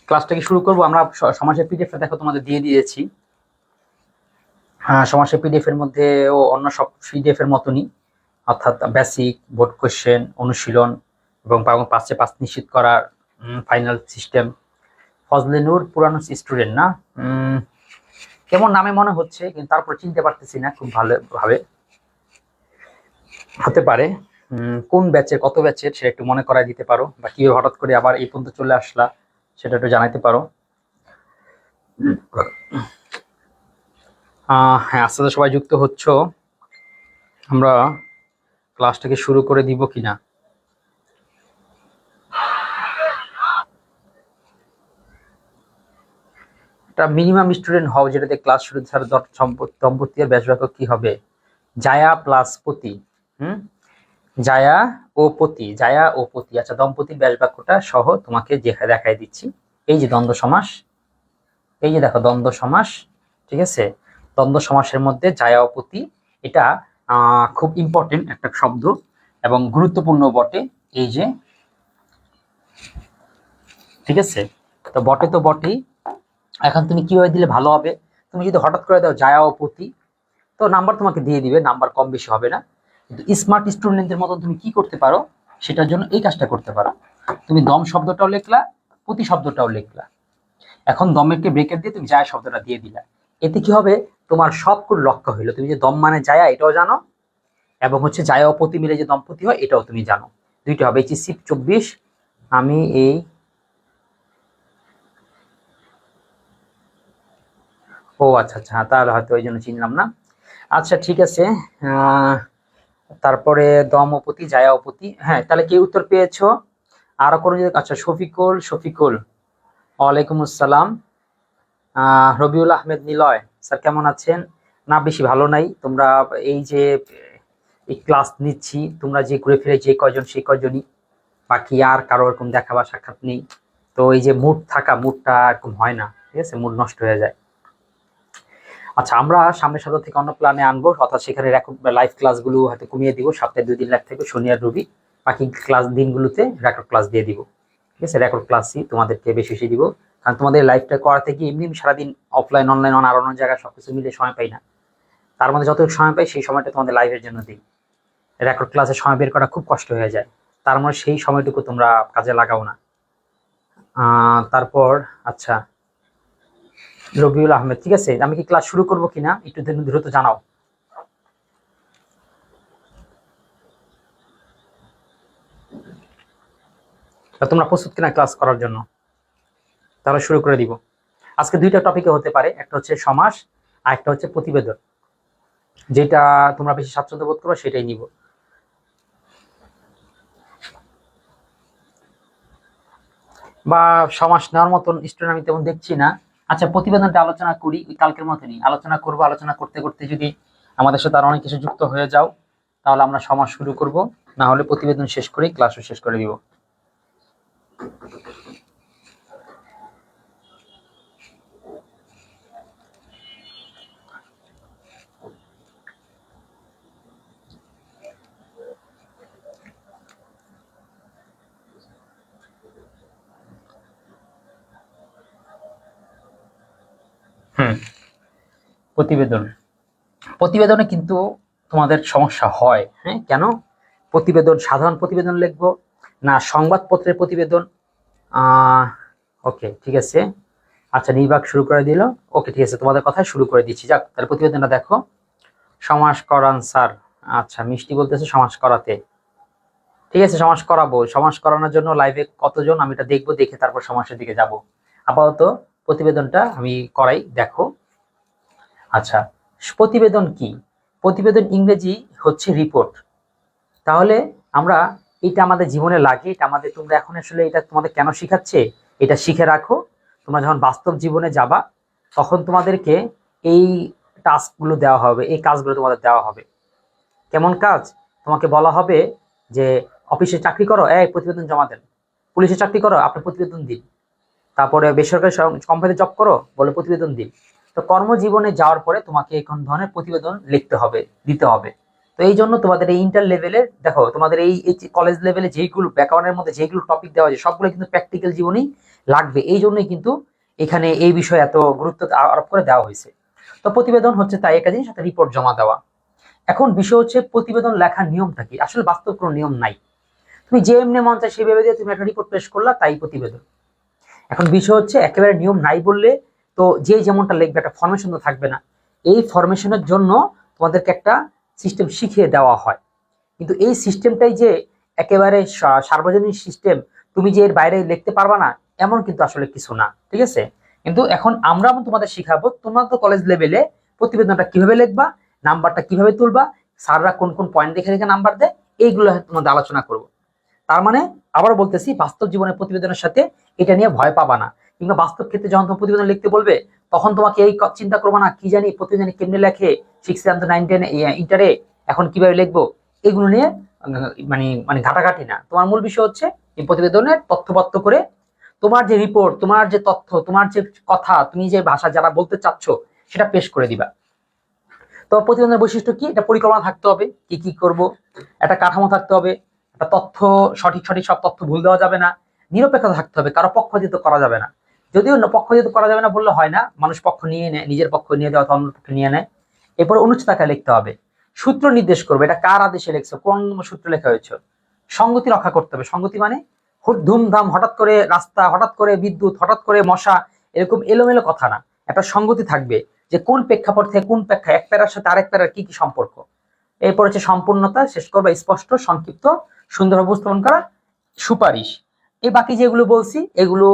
ক্লাসটাকে শুরু করবো। আমরা সমাজের পিডিএফটা দেখো তোমাদের দিয়ে দিয়েছি। সমাজের পিডিএফ এর মধ্যে ও অন্য সব পিডিএফ এর মতনই, অর্থাৎ বেসিক, বোর্ড কোশ্চেন, অনুশীলন এবং পাঁচে পাঁচ নিশ্চিত করার ফাইনাল সিস্টেম। ফজলে নূর পুরানো স্টুডেন্ট না? কেমন নামে মনে হচ্ছে, কিন্তু তারপর চিনতে পারতেছি না খুব ভালোভাবে। হতে পারে কোন ব্যাচের, কত ব্যাচের সেটা একটু মনে করাই দিতে পারো, বা কিভাবে হঠাৎ করে আবার এই পর্যন্ত চলে আসলা সেটা একটু জানাইতে পারো। হ্যাঁ, আস্তে আস্তে সবাই যুক্ত হচ্ছ। আমরা ক্লাসটাকে শুরু করে দিব কিনা। একটা মিনিমাম স্টুডেন্ট হও, যেটাতে ক্লাস শুরু দম্পতি আর ব্যাসবাক্য কি হবে? জায়া প্লাস পতি। জায়া ও পতি, জায়া ও পতি। আচ্ছা, দম্পতির ব্যাসবাক্যটা সহ তোমাকে দেখাই দিচ্ছি। এই যে দ্বন্দ্ব সমাস, এই যে দেখো দ্বন্দ্ব সমাস, ঠিক আছে? দ্বন্দ্ব সমাসের মধ্যে জায়া ও পতি, এটা খুব ইম্পর্টেন্ট একটা শব্দ এবং গুরুত্বপূর্ণ বটে। এই যে, ঠিক আছে, তো বটে তো বটেই। এখন তুমি কিভাবে দিলে ভালো হবে? তুমি যদি হঠাৎ করে দাও জায়া ও পতি, তো নাম্বার তোমাকে দিয়ে দিবে, নাম্বার কম বেশি হবে না। কিন্তু স্মার্ট স্টুডেন্টদের মতন তুমি কি করতে পারো, সেটার জন্য এই কাজটা করতে পারো। তুমি দম শব্দটাও লিখলা, পতি শব্দটাও লিখলা। এখন দমেরকে ব্রেকেট দিয়ে তুমি জায়া শব্দটা দিয়ে দিলা। এতে কি হবে, তোমার সবগুলো লক্ষ্য হইলো। তুমি যে দম মানে জায়া এটাও জানো, এবং হচ্ছে জায়া ও পতি মিলে যে দম্পতি হয় এটাও তুমি জানো। দুইটা হবে। এই সিপ 24, আমি এই ও আচ্ছা আচ্ছা, তাহলে হয়তো ওই জন্য চিনলাম না। আচ্ছা ঠিক আছে। তারপরে দম ও পতি, জায়া ও পতি। হ্যাঁ, তাহলে কি উত্তর পেয়েছো? আরো কোনো যদি, আচ্ছা শফিকুল, ওয়ালাইকুম আসসালাম। রবিউল আহমেদ নিলয় স্যার, কেমন আছেন? না, বেশি ভালো নাই। তোমরা এই যে এই ক্লাস নিচ্ছি, তোমরা যে ঘুরে ফিরে যে কয়জন সেই কয়জনই, বাকি আর কারো এরকম দেখা বা সাক্ষাৎ নেই। তো এই যে মুডটা এরকম হয় না, ঠিক আছে, মুড নষ্ট হয়ে যায়। আচ্ছা, আমরা সামনের সপ্তাহ থেকে অন্য প্ল্যানে আনবো, অর্থাৎ সেখানে লাইভ ক্লাসগুলো হয়তো কমিয়ে দিব, সপ্তাহে 2 দিন লাইভ থাকবে, শনি আর রবি। বাকি ক্লাস দিনগুলোতে রেকর্ড ক্লাস দিয়ে দিব, ঠিক আছে? রেকর্ড ক্লাসই তোমাদেরকে বেশি বেশি দিব, কারণ তোমাদের লাইভটা করাতে গিয়ে এমনি সারাদিন অফলাইন অনলাইন আর অন্য জায়গায় সবকিছু মিলে সময় পাই না। তার মধ্যে যতটুকু সময় পাই সেই সময়টা তোমাদের লাইভের জন্য দিই। রেকর্ড ক্লাসে সময় বের করা খুব কষ্ট হয়ে যায়, তার মধ্যে সেই সময়টুকু তোমরা কাজে লাগাও না। তারপর আচ্ছা, রবিউল আহমেদ, ঠিক আছে, আমি কি ক্লাস শুরু করবো কিনা একটু দ্রুত জানাও। তোমরা প্রস্তুত কিনা ক্লাস করার জন্য? তাহলে শুরু করে দিব। আজকে দুইটা টপিকে হতে পারে, একটা হচ্ছে সমাস আর একটা হচ্ছে প্রতিবেদন। যেটা তোমরা বেশি স্বাচ্ছন্দ্য বোধ করো সেটাই নিব। বা সমাস নেওয়ার মতন স্টুডেন্ট আমি তেমন দেখছি না। আচ্ছা, প্রতিবেদনটা আলোচনা করি, ওই কালকের মতনই আলোচনা করবো। আলোচনা করতে করতে যদি আমাদের সাথে আরো অনেক কিছু যুক্ত হয়ে যাও, তাহলে আমরা সমাস শুরু করব, না হলে প্রতিবেদন শেষ করেই ক্লাসও শেষ করে দিব। প্রতিবেদনে কিন্তু তোমাদের সমস্যা হয়। হ্যাঁ, কেন? প্রতিবেদন সাধারণ প্রতিবেদন লিখবো না সংবাদপত্রের প্রতিবেদন? ওকে, ঠিক আছে। আচ্ছা, নির্বাক শুরু করে দিল। ওকে, ঠিক আছে, তোমাদের কথাই শুরু করে দিচ্ছি। যাক, তাহলে প্রতিবেদনটা দেখো। সমাস করান স্যার। আচ্ছা, মিষ্টি বলতেছে সমাস করাতে। ঠিক আছে, সমাস করাবো। সমাস করানোর জন্য লাইভে কতজন আমি এটা দেখবো, দেখে তারপর সমাসের দিকে যাব। আপাতত প্রতিবেদনটা আমি করাই, দেখো। আচ্ছা, প্রতিবেদন কি? প্রতিবেদন ইংরেজি হচ্ছে রিপোর্ট। তাহলে আমরা এটা আমাদের জীবনে লাগে, এটা আমাদের, তোমরা এখন আসলে এটা তোমাদের কেন শিখাচ্ছে, এটা শিখে রাখো। তোমরা যখন বাস্তব জীবনে যাবা তখন তোমাদেরকে এই টাস্কগুলো দেওয়া হবে, এই কাজগুলো তোমাদের দেওয়া হবে। কেমন কাজ? তোমাকে বলা হবে যে অফিসে চাকরি করো, প্রতিবেদন জমা দেন। পুলিশে চাকরি করো, আপনি প্রতিবেদন দিন। তারপরে বেসরকারি কোম্পানিতে জব করো, বলে প্রতিবেদন দিন। তো কর্মজীবনে যাওয়ার পরে তোমাকে কোন ধরনের প্রতিবেদন লিখতে হবে, দিতে হবে। তো এই জন্য তোমাদের এই ইন্টার লেভেলে দেখো, তোমাদের এই কলেজ লেভেলে যেইগুলো ব্যাকরণের মধ্যে যেইগুলো টপিক দেওয়া হয় সবগুলো কিন্তু প্র্যাকটিক্যাল জীবনেই লাগবে, এই জন্যই কিন্তু এখানে এই বিষয়ে এত গুরুত্ব আরোপ করে দেওয়া হয়েছে। তো প্রতিবেদন হচ্ছে তাই একটা জিনিস, একটা রিপোর্ট জমা দেওয়া। এখন বিষয় হচ্ছে প্রতিবেদন লেখার নিয়মটা কি? আসলে বাস্তব কোনো নিয়ম নাই, তুমি যে এমনি মন চায় সেভাবে দিয়ে তুমি একটা রিপোর্ট পেশ করলা, তাই প্রতিবেদন। এখন বিষয় হচ্ছে একেবারে নিয়ম নাই বললে তো যে যেমনটা লিখবে একটা ফরমেশন তো থাকবে না। এই ফরমেশনের জন্য তোমাদেরকে একটা সিস্টেম শিখিয়ে দেওয়া হয়, কিন্তু এই সিস্টেমটাই যে একেবারে সার্বজনীন সিস্টেম, তুমি যে এর বাইরে লিখতে পারবা না এমন কিন্তু আসলে কিছু না, ঠিক আছে? কিন্তু এখন আমরা তোমাদের শিখাবো, তোমরা তো কলেজ লেভেলে প্রতিবেদনটা কিভাবে লিখবা, নাম্বারটা কিভাবে তুলবা, স্যাররা কোন কোন পয়েন্ট দেখে দেখে নাম্বার দেয়, এইগুলো তোমাদের আলোচনা করব। তার মানে আবারও বলতেছি, বাস্তব জীবনের প্রতিবেদনের সাথে এটা নিয়ে ভয় পাবা না, কিংবা বাস্তব ক্ষেত্রে যখন তোমার প্রতিবেদন লিখতে বলবে তখন তোমাকে এই চিন্তা করবো না কি জানি প্রতিবেদনে কেমনে লেখে, 6 7 9 10 ইন্টারে এখন কিভাবে লিখবো, এগুলো নিয়ে মানে মানে ঘাটাঘাটি না। তোমার মূল বিষয় হচ্ছে এই প্রতিবেদনের তথ্যবদ্ধ করে তোমার যে রিপোর্ট, তোমার যে তথ্য, তোমার যে কথা, তুমি যে ভাষা যারা বলতে চাচ্ছ সেটা পেশ করে দিবা। তো প্রতিবেদনের বৈশিষ্ট্য কি? এটা পরিকল্পনা থাকতে হবে, কি কি করব, একটা কাঠামো থাকতে হবে, একটা তথ্য সঠিক সঠিক সব তথ্য ভুল দেওয়া যাবে না, নিরপেক্ষ থাকতে হবে, কারো পক্ষপাতিত্ব করা যাবে না। যদিও পক্ষপাতিত্ব করা যাবে না বললে হয় না, মানুষ পক্ষ নিয়ে নেয়, নিজের পক্ষ নিয়ে দেওয়া অন্য পক্ষ নিয়ে নেয়। এরপর অনুচ্ছেদ আকারে লিখতে হবে, সূত্র নির্দেশ করবে, এটা কার আদেশে লিখছো, কোন সূত্র লেখা হয়েছে, সঙ্গতি রক্ষা করতে হবে। সঙ্গতি মানে ধুমধাম, হঠাৎ করে রাস্তা, হঠাৎ করে বিদ্যুৎ, হঠাৎ করে মশা, এরকম এলোমেলো কথা না, একটা সঙ্গতি থাকবে যে কোন প্রেক্ষাপট থেকে কোন প্রেক্ষা, এক প্যারার সাথে আরেক প্যারার কি কি সম্পর্ক। এরপর হচ্ছে সম্পূর্ণতা, শেষ করবে স্পষ্ট সংক্ষিপ্ত সুন্দর উপস্থাপন করা, সুপারিশ। এই বাকি যেগুলো বলছি এগুলো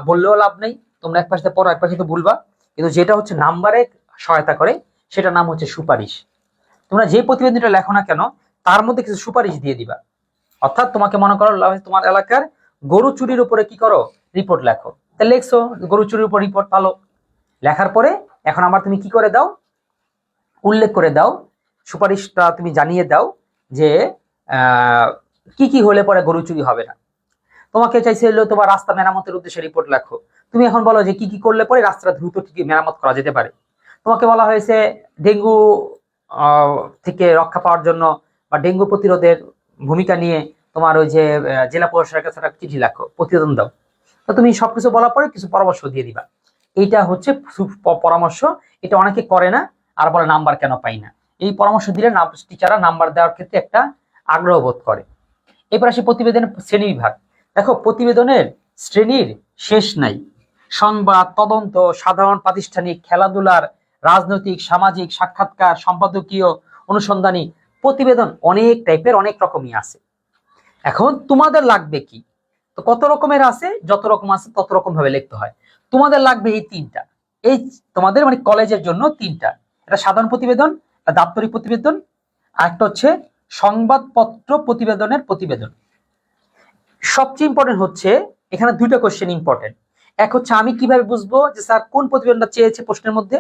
বললেও লাভ নেই, তোমরা এক পাশে পড়ো এক পাশে তো ভুলবা, কিন্তু যেটা হচ্ছে নাম্বারে সহায়তা করে সেটা নাম হচ্ছে সুপারিশ। তোমরা যে প্রতিবেদনটা লেখো না কেন তার মধ্যে কিছু সুপারিশ দিয়ে দিবা। অর্থাৎ তোমাকে মনে করো তোমার এলাকার গরু চুরির উপরে কি করো, রিপোর্ট লেখো, তা লেখছো গরু চুরির উপর রিপোর্ট, ভালো। লেখার পরে এখন আবার তুমি কি করে দাও, উল্লেখ করে দাও, সুপারিশটা তুমি জানিয়ে দাও যে কি কি হলে পরে গরু চুরি হবে না। তোমাকে চাইছে হলো তোমার রাস্তা মেরামতের উদ্দেশ্যে রিপোর্ট লেখো, তুমি এখন বলো যে কি কি করলে পরে রাস্তাটা দ্রুত ঠিক মেরামত করা যেতে পারে। তোমাকে বলা হয়েছে ডেঙ্গু থেকে রক্ষা পাওয়ার জন্য বা ডেঙ্গু প্রতিরোধের ভূমিকা নিয়ে তোমার ওই যে জেলা প্রশাসনের কাছে একটা চিঠি লেখো, প্রতিবেদন দাও। তো তুমি সবকিছু বলার পরে কিছু পরামর্শ দিয়ে দিবা। এইটা হচ্ছে পরামর্শ, এটা অনেকে করে না, আর বলে নাম্বার কেন পাই না। এই পরামর্শ দিলে টিচাররা নাম্বার দেওয়ার ক্ষেত্রে একটা আগ্রহ বোধ করে। এরপর আসি প্রতিবেদনের শ্রেণী বিভাগ। দেখো প্রতিবেদনের শ্রেণীর শেষ নাই, সংবাদ, তদন্ত, সাধারণ প্রাতিষ্ঠানিক, খেলাধুলার, রাজনৈতিক, সামাজিক, সাক্ষাৎকার, সম্পাদকীয়, অনুসন্ধানী, প্রতিবেদন অনেক টাইপের, অনেক রকমই আছে। এখন তোমাদের লাগবে কি? তো কত রকমের আছে, যত রকম আছে তত রকম ভাবে লিখতে হয়। তোমাদের লাগবে এই তিনটা, এই তোমাদের মানে কলেজের জন্য তিনটা, এটা সাধারণ প্রতিবেদন, একটা দাপ্তরিক প্রতিবেদন, আর একটা হচ্ছে সংবাদপত্র প্রতিবেদনের প্রতিবেদন। সবচেয়ে ইম্পর্টেন্ট হচ্ছে এখানে দুইটা কোশ্চেন ইম্পর্টেন্ট। এক হচ্ছে আমি কিভাবে বুঝবো যে স্যার কোন প্রতিবেদনটা চেয়েছে প্রশ্নের মধ্যে,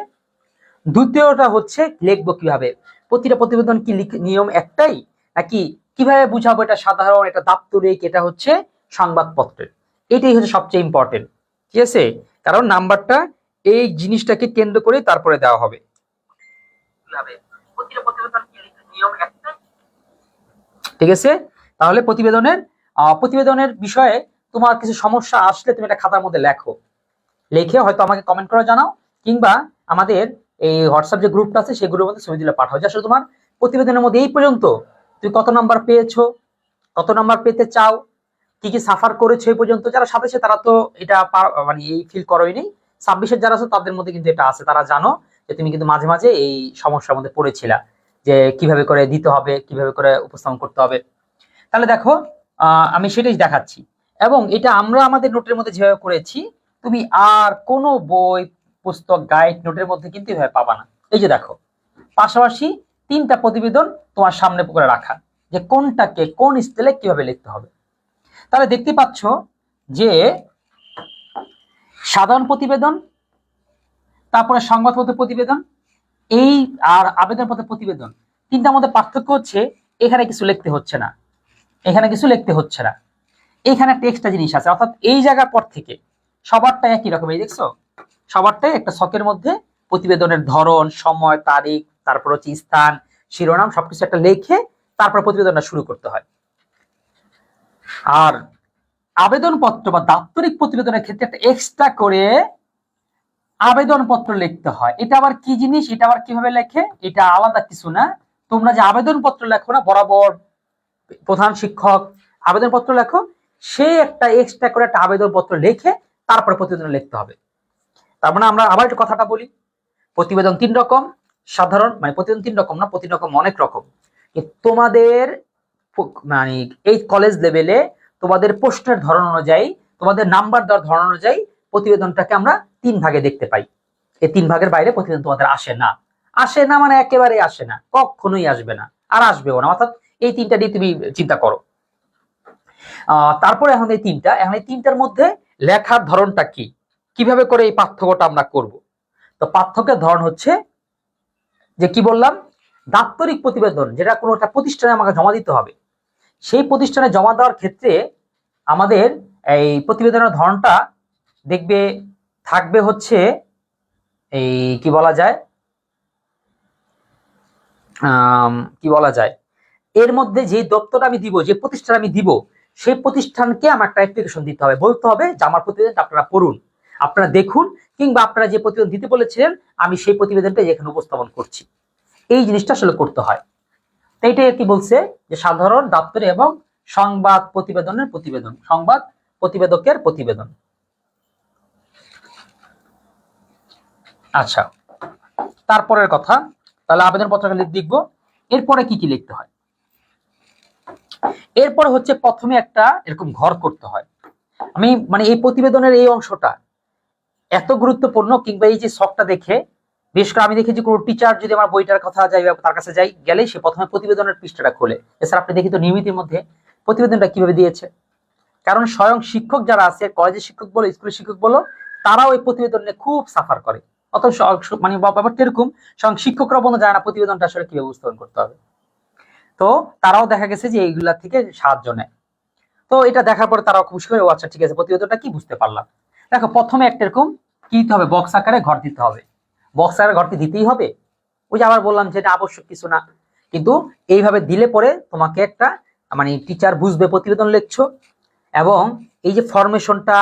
দ্বিতীয়টা হচ্ছে লিখবো কিভাবে। প্রতিটা প্রতিবেদন কি নিয়ম একটাই, নাকি কিভাবে বুঝাবো এটা সাধারণ, এটা দাপ্তরিক, এটা হচ্ছে সংবাদপত্রের, এটাই হচ্ছে সবচেয়ে ইম্পর্টেন্ট। ঠিক আছে, কারণ নাম্বারটা এই জিনিসটাকে কেন্দ্র করে তারপরে দেওয়া হবে। প্রতিটা প্রতিবেদন কি নিয়ম একটাই, ঠিক আছে? তাহলে প্রতিবেদনের বিষয়ে তোমার কিছু সমস্যা আসলে তুমি এটা খাতার মধ্যে লেখো, লিখে হয়তো আমাকে কমেন্ট করে জানাও, কিংবা আমাদের এই হোয়াটসঅ্যাপ যে গ্রুপটা আছে সেই গ্রুপের মধ্যে ছবি দিলে পাঠাও যে আসলে তোমার প্রতিবেদনের মধ্যে এই পর্যন্ত তুমি কত নাম্বার পেয়েছো, কত নাম্বার পেতে চাও, কি কি সাফার করেছো এই পর্যন্ত। যারা সাথে তারা তো এটা মানে এই ফিল করোই নেই, 26-এর যারা আছে তাদের মধ্যে কিন্তু এটা আছে, তারা জানো যে তুমি কিন্তু মাঝে মাঝে এই সমস্যার মধ্যে পড়েছিলা যে কিভাবে করে দিতে হবে, কিভাবে করে উপস্থাপন করতে হবে। তাহলে দেখো আমি সেটাই দেখাচ্ছি, এবং এটা আমরা আমাদের নোটের মধ্যে যেভাবে করেছি তুমি আর কোনো বই, পুস্তক, গাইড, নোটের মধ্যে কিন্তু এভাবে পাবা না। এই যে দেখো পাশাপাশি তিনটা প্রতিবেদন তোমার সামনে করে রাখা, যে কোনটাকে কোন স্টাইলে কিভাবে লিখতে হবে। তাহলে দেখতে পাচ্ছ যে সাধারণ প্রতিবেদন, তারপরে সংবাদপত্র প্রতিবেদন, এই আর আবেদনপত্র প্রতিবেদন, তিনটার মধ্যে পার্থক্য হচ্ছে এখানে কিছু লিখতে হচ্ছে না, এখানে কিছু লিখতে হচ্ছে না, এখানে টেক্সটটা জিনিস আছে। অর্থাৎ এই জায়গার পর থেকে সবারটাই একই রকম, এই দেখছো সবারটাই একটা ছকের মধ্যে প্রতিবেদনের ধরন, সময়, তারিখ, তারপর হচ্ছে স্থান, শিরোনাম সবকিছু একটা লিখে তারপর প্রতিবেদনটা শুরু করতে হয়। আর আবেদনপত্র বা দাপ্তরিক প্রতিবেদনের ক্ষেত্রে একটা এক্সট্রা করে আবেদনপত্র লিখতে হয়। এটা আবার কি জিনিস, এটা আবার কিভাবে লেখে, এটা আলাদা কিছু না। তোমরা যে আবেদনপত্র লেখো না বরাবর, প্রধান শিক্ষক আবেদনপত্র লেখো, সে একটা এক্সট্রা করে একটা আবেদনপত্র লিখে তারপরে প্রতিবেদন লিখতে হবে। তার মানে আমরা আবার একটা কথাটা বলি, প্রতিবেদন 3 রকম, সাধারণ মানে প্রতিবেদন 3 রকম না, প্রতিবেদন রকম অনেক রকম। তোমাদের মানে এই কলেজ লেভেলে তোমাদের প্রশ্নের ধরন অনুযায়ী, তোমাদের নাম্বার দেওয়ার ধরন অনুযায়ী প্রতিবেদনটাকে আমরা 3 ভাগে দেখতে পাই। এই 3 ভাগের বাইরে প্রতিবেদন তোমাদের আসে না। আসে না মানে একেবারে আসে না, কখনোই আসবে না, আর আসবেও না। অর্থাৎ এই 3টা দিয়ে তুমি চিন্তা করো। তারপরে এখন এই 3টা, এখন এই 3টার মধ্যে লেখার ধরনটা কি, কিভাবে করে এই পার্থক্যটা আমরা করব। তো পার্থক্যের ধরন হচ্ছে যে কি বললাম, দাপ্তরিক প্রতিবেদন যেটা কোনো একটা প্রতিষ্ঠানে আমাকে জমা দিতে হবে, সেই প্রতিষ্ঠানে জমা দেওয়ার ক্ষেত্রে আমাদের এই প্রতিবেদনের ধরনটা দেখবে থাকবে হচ্ছে এই কি বলা যায়, এর মধ্যে যে দপ্তর আমি দিব, যে প্রতিষ্ঠান আমি দিব, সেই প্রতিষ্ঠানকে আমার একটা অ্যাপ্লিকেশন দিতে হবে, বলতে হবে যে আমার প্রতিবেদনটা আপনারা পড়ুন, আপনারা দেখুন, কিংবা আপনারা যে প্রতিবেদন দিতে বলেছিলেন আমি সেই প্রতিবেদনটা এখানে উপস্থাপন করছি। এই জিনিসটা আসলে করতে হয়। তো এটাই কি বলছে যে সাধারণ, দাপ্তরি এবং সংবাদ প্রতিবেদনের প্রতিবেদন, সংবাদ প্রতিবেদকের প্রতিবেদন। আচ্ছা, তারপরের কথা, তাহলে আবেদনপত্রটা লিখব। এরপরে কি কি লিখতে হয়, এরপরে হচ্ছে প্রথমে একটা এরকম ঘর করতে হয়। আমি মানে এই প্রতিবেদনের এই অংশটা এত গুরুত্বপূর্ণ, কিংবা এই যে শখটা দেখে, বিশেষ করে আমি দেখেছি কোনো টিচার যদি আমার বইটার কথা যাই, তার কাছে যাই, গেলেই সে প্রথমে প্রতিবেদনের পৃষ্ঠাটা খোলে। এছাড়া আপনি দেখি তো নিয়মিতের মধ্যে প্রতিবেদনটা কিভাবে দিয়েছে, কারণ স্বয়ং শিক্ষক যারা আছে, কলেজের শিক্ষক বলো, স্কুলের শিক্ষক বলো, তারাও এই প্রতিবেদন নিয়ে খুব সাফার করে। অথচ মানে ব্যাপারটা এরকম, স্বয়ং শিক্ষকরা বন্ধু জানে না প্রতিবেদনটা আসলে কিভাবে উপস্থাপন করতে হবে। তো তারাও দেখা গেছে যে এইগুলা থেকে সাহায্য নেয়। তো এটা দেখার পরে তারাও খুশি হয়ে, ও আচ্ছা ঠিক আছে, প্রতিবেদনটা কি বুঝতে পারলাম। দেখো প্রথমে একটা এরকম কি দিতে হবে, বক্স আকারে ঘর দিতে হবে। বক্স আকারে ঘরটি দিতেই হবে, ওই যে আবার বললাম যে এটা আবশ্যক কিছু না, কিন্তু এইভাবে দিলে পরে তোমাকে একটা মানে টিচার বুঝবে প্রতিবেদন লিখছো, এবং এই যে ফরমেশনটা,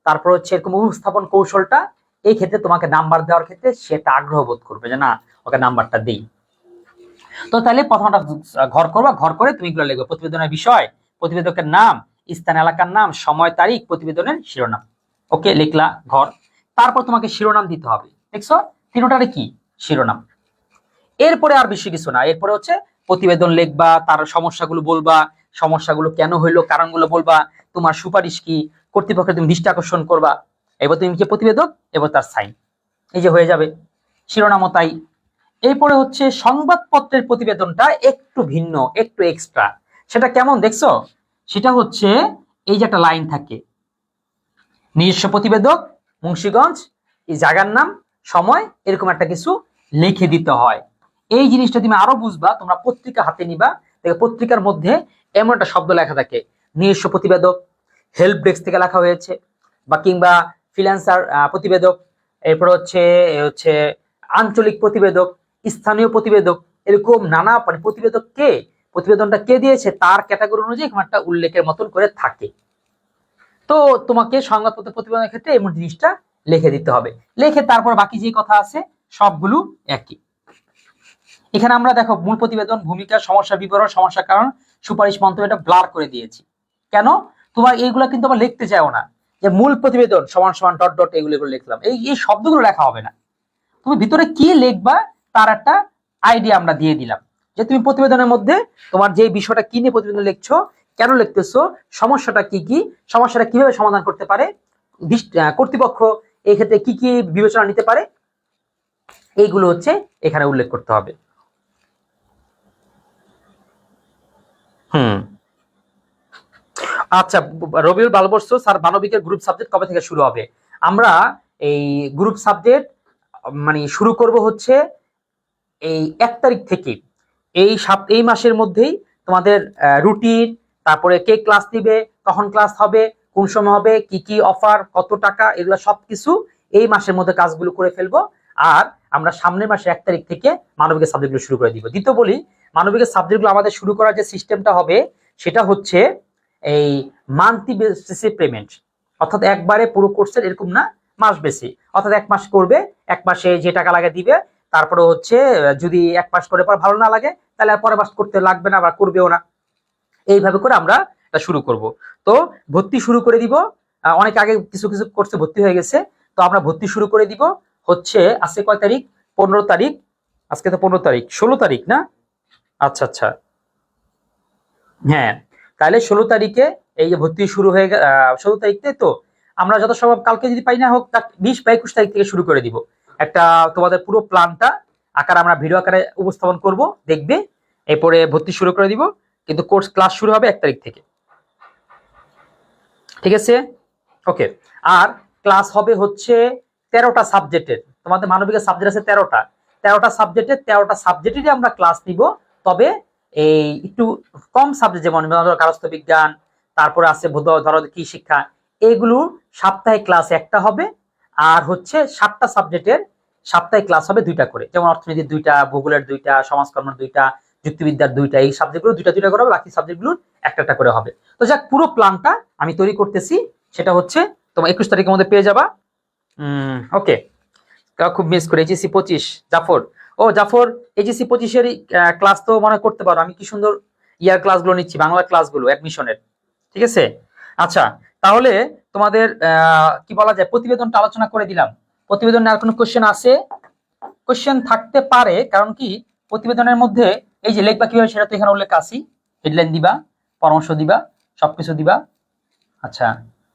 তারপর হচ্ছে এরকম উপস্থাপন কৌশলটা, এই ক্ষেত্রে তোমাকে নাম্বার দেওয়ার ক্ষেত্রে সেটা আগ্রহ বোধ করবে যে না, ওকে নাম্বারটা দিই। তো তাহলে প্রথমটা ঘর করবা, ঘর করে তুমি এগুলো লিখবে, প্রতিবেদনের বিষয়, প্রতিবেদকের নাম, স্থান এলাকার নাম, সময় তারিখ, প্রতিবেদনের শিরোনাম। ওকে, লিখলা ঘর। তারপর তোমাকে শিরোনাম দিতে হবে। দেখছো তিনটারে কি শিরোনাম। এরপরে আর বেশি কিছু না, এরপরে হচ্ছে প্রতিবেদন লিখবা, তার সমস্যাগুলো বলবা, সমস্যাগুলো কেন হইলো, কারণগুলো বলবা, তোমার সুপারিশ কি, কর্তৃপক্ষের তুমি দৃষ্টি আকর্ষণ করবা, এবার তুমি যে প্রতিবেদক, এবার তার সাইন, এই যে হয়ে যাবে। শিরোনামও তাই। এরপরে হচ্ছে সংবাদপত্রের প্রতিবেদনটা একটু ভিন্ন, একটু এক্সট্রা। সেটা কেমন দেখছো, সেটা হচ্ছে এই যে একটা লাইন থাকে, নিজস্ব প্রতিবেদক, মুন্সিগঞ্জ, এই জায়গার নাম, সময়, এরকম একটা কিছু লিখে দিতে হয়। এই জিনিসটা তুমি আরো বুঝবা, তোমরা পত্রিকা হাতে নিবা, দেখো পত্রিকার মধ্যে এমন একটা শব্দ লেখা থাকে, নিজস্ব প্রতিবেদক, হেল্প ডেস্ক থেকে লেখা হয়েছে, বা কিংবা ফ্রিল্যান্সার প্রতিবেদক, এরপর হচ্ছে হচ্ছে আঞ্চলিক প্রতিবেদক, স্থানীয় প্রতিবেদক, এরকম নানা মানে প্রতিবেদক কে, প্রতিবেদনটা কে দিয়েছে তার ক্যাটাগরি অনুযায়ী একটা উল্লেখের মতন করে থাকে। তো তোমাকে সংবাদপত্র প্রতিবেদনের ক্ষেত্রে এমন জিনিসটা লিখে দিতে হবে। লিখে তারপর বাকি যে কথা আছে সবগুলো একই। এখানে আমরা দেখো মূল প্রতিবেদন, ভূমিকা, সমস্যা বিবরণ, সমস্যা কারণ, সুপারিশ, মন্তব্য, এটা ব্লার করে দিয়েছি। কেন, তোমার এইগুলা কিন্তু আবার লিখতে চাও না যে মূল প্রতিবেদন সমান সমান ডট ডট এগুলো লিখলাম, এই শব্দগুলো লেখা হবে না। তুমি ভিতরে কি লিখবা তার একটা আইডিয়া আমরা দিয়ে দিলাম, যে তুমি প্রতিবেদনের মধ্যে তোমার যে বিষয়টা কি নিয়ে প্রতিবেদন লিখছো, কেন লিখতেছো, সমস্যাটা কি কি, সমস্যাটা কিভাবে সমাধান করতে পারে, কর্তৃপক্ষ এই ক্ষেত্রে কি কি বিবেচনা নিতে পারে, এইগুলো হচ্ছে এখানে উল্লেখ করতে হবে। আচ্ছা, রবিউল ভালো বলছো স্যার, মানবিকের গ্রুপ সাবজেক্ট কবে থেকে শুরু হবে? আমরা এই গ্রুপ সাবজেক্ট মানে শুরু করব হচ্ছে এই 1 তারিখ থেকে। এই মাসের মধ্যেই তোমাদের রুটিন, তারপরে কে ক্লাস দিবে, কখন ক্লাস হবে, কোন সময় হবে, কি কি অফার, কত টাকা, এগুলো সবকিছু এই মাসের মধ্যে কাজগুলো করে ফেলবো। আর আমরা সামনের মাসে 1 তারিখ থেকে মানবিকের সাবজেক্টগুলো শুরু করে দিব। দ্বিতীয় বলি, মানবিকের সাবজেক্টগুলো আমাদের শুরু করার যে সিস্টেমটা হবে সেটা হচ্ছে এই মান্থলি বেসিসে পেমেন্ট, অর্থাৎ একবারে পুরো কোর্সের এরকম না, মাস বেশি, অর্থাৎ 1 মাস করবে, 1 মাসে যে টাকা লাগে দিবে, তারপরে হচ্ছে যদি 1 মাস করে পর ভালো না লাগে তাহলে আর পরের মাস করতে লাগবে না বা করবেও না। এইভাবে করে আমরা এটা শুরু করব। তো ভর্তি শুরু করে দিব, অনেক আগে কিছু কিছু কোর্সে ভর্তি হয়ে গেছে, তো আমরা ভর্তি শুরু করে দিব হচ্ছে আজকে কয় তারিখ, 15 তারিখ, আজকে তো 15 তারিখ, 16 তারিখ না, আচ্ছা আচ্ছা, হ্যাঁ, তাহলে 16 তারিখে এই যে ভর্তি শুরু হয়ে 16 তারিখে, তো আমরা যত সম্ভব কালকে যদি পাই না হোক 20 বা 21 তারিখ থেকে শুরু করে দিব। একটা তোমাদের পুরো প্ল্যানটা আকারে আমরা ভিডিও আকারে উপস্থাপন করব, দেখবে, এরপরে ভর্তি শুরু করে দিব, কিন্তু কোর্স ক্লাস শুরু হবে 1 তারিখ থেকে, ঠিক আছে? ওকে। আর ক্লাস হবে হচ্ছে 13টা সাবজেক্টের, তোমাদের মানবিকের সাবজেক্ট আছে 13টা, 13টা সাবজেক্টের 13টা সাবজেক্টেরই আমরা ক্লাস নিব। তবে এই একটু কম সাবজেক্ট, যেমন কারস্থ বিজ্ঞান, তারপরে আছে ধরো কি শিক্ষা, এগুলো সপ্তাহে ক্লাস একটা হবে। আর হচ্ছে 7টা সাবজেক্টের সপ্তাহে ক্লাস হবে 2টা করে, যেমন অর্থনীতির 2টা, ভূগোলের 2টা, সমাজকর্মের 2টা, যুক্তিবিদ্যার 2টা, এই সাবজেক্টগুলো 2টা 2টা করে হবে, বাকি সাবজেক্টগুলোর একটা একটা করে হবে। তো যাক, পুরো প্ল্যানটা আমি তৈরি করতেছি, সেটা হচ্ছে তোমার 21 তারিখের মধ্যে পেয়ে যাবা। ওকে, খুব মিস করে এইচএসসি 25 জাফর, ও জাফর, এইচএসসি 25-এর ক্লাস তো মনে করতে পারো, আমি কি সুন্দর ইয়ার ক্লাসগুলো নিচ্ছি, বাংলা ক্লাসগুলো অ্যাডমিশনের, ঠিক আছে? আচ্ছা, তাহলে তোমাদের কি বলা যায়, প্রতিবেদনটা আলোচনা করে দিলাম। প্রতিবেদনে আর কোনো কোশ্চেন আছে? কোশ্চেন থাকতে পারে, কারণ কি প্রতিবেদনের মধ্যে এই যে লেখবা কিভাবে সেটা তো এখানে উল্লেখ আছে, হেডলাইন দিবা, পরামর্শ দিবা, সবকিছু দিবা। আচ্ছা,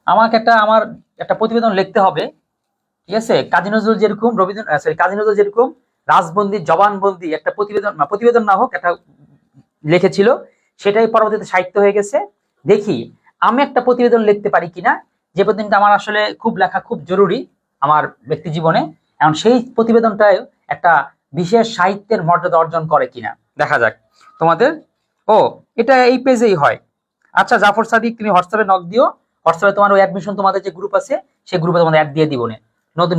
আমার একটা প্রতিবেদন লিখতে হবে, ঠিক আছে? কাজী নজরুল যেরকম কাজী নজরুল যেরকম রাজবন্দি জবানবন্দি একটা প্রতিবেদন না হোক একটা লিখেছিল, সেটাই পরবর্তীতে সাহিত্য হয়ে গেছে। দেখি আমি একটা প্রতিবেদন লিখতে পারি কিনা, যে প্রতিবেদনটা আমার আসলে খুব লেখা খুব জরুরি আমার ব্যক্তি জীবনে, এখন সেই প্রতিবেদনটায় একটা বিশেষ সাহিত্যের মর্যাদা অর্জন করে কিনা দেখা যাক তোমাদের। ও, এটা এই পেজেই হয়। আচ্ছা জাফর সাদিক, তুমি হোয়াটসঅ্যাপে নক দিও, হোয়াটসঅ্যাপে তোমার ওই অ্যাডমিশন তোমাদের যে গ্রুপ আছে সেই গ্রুপে তোমাদের অ্যাড দিয়ে দিব,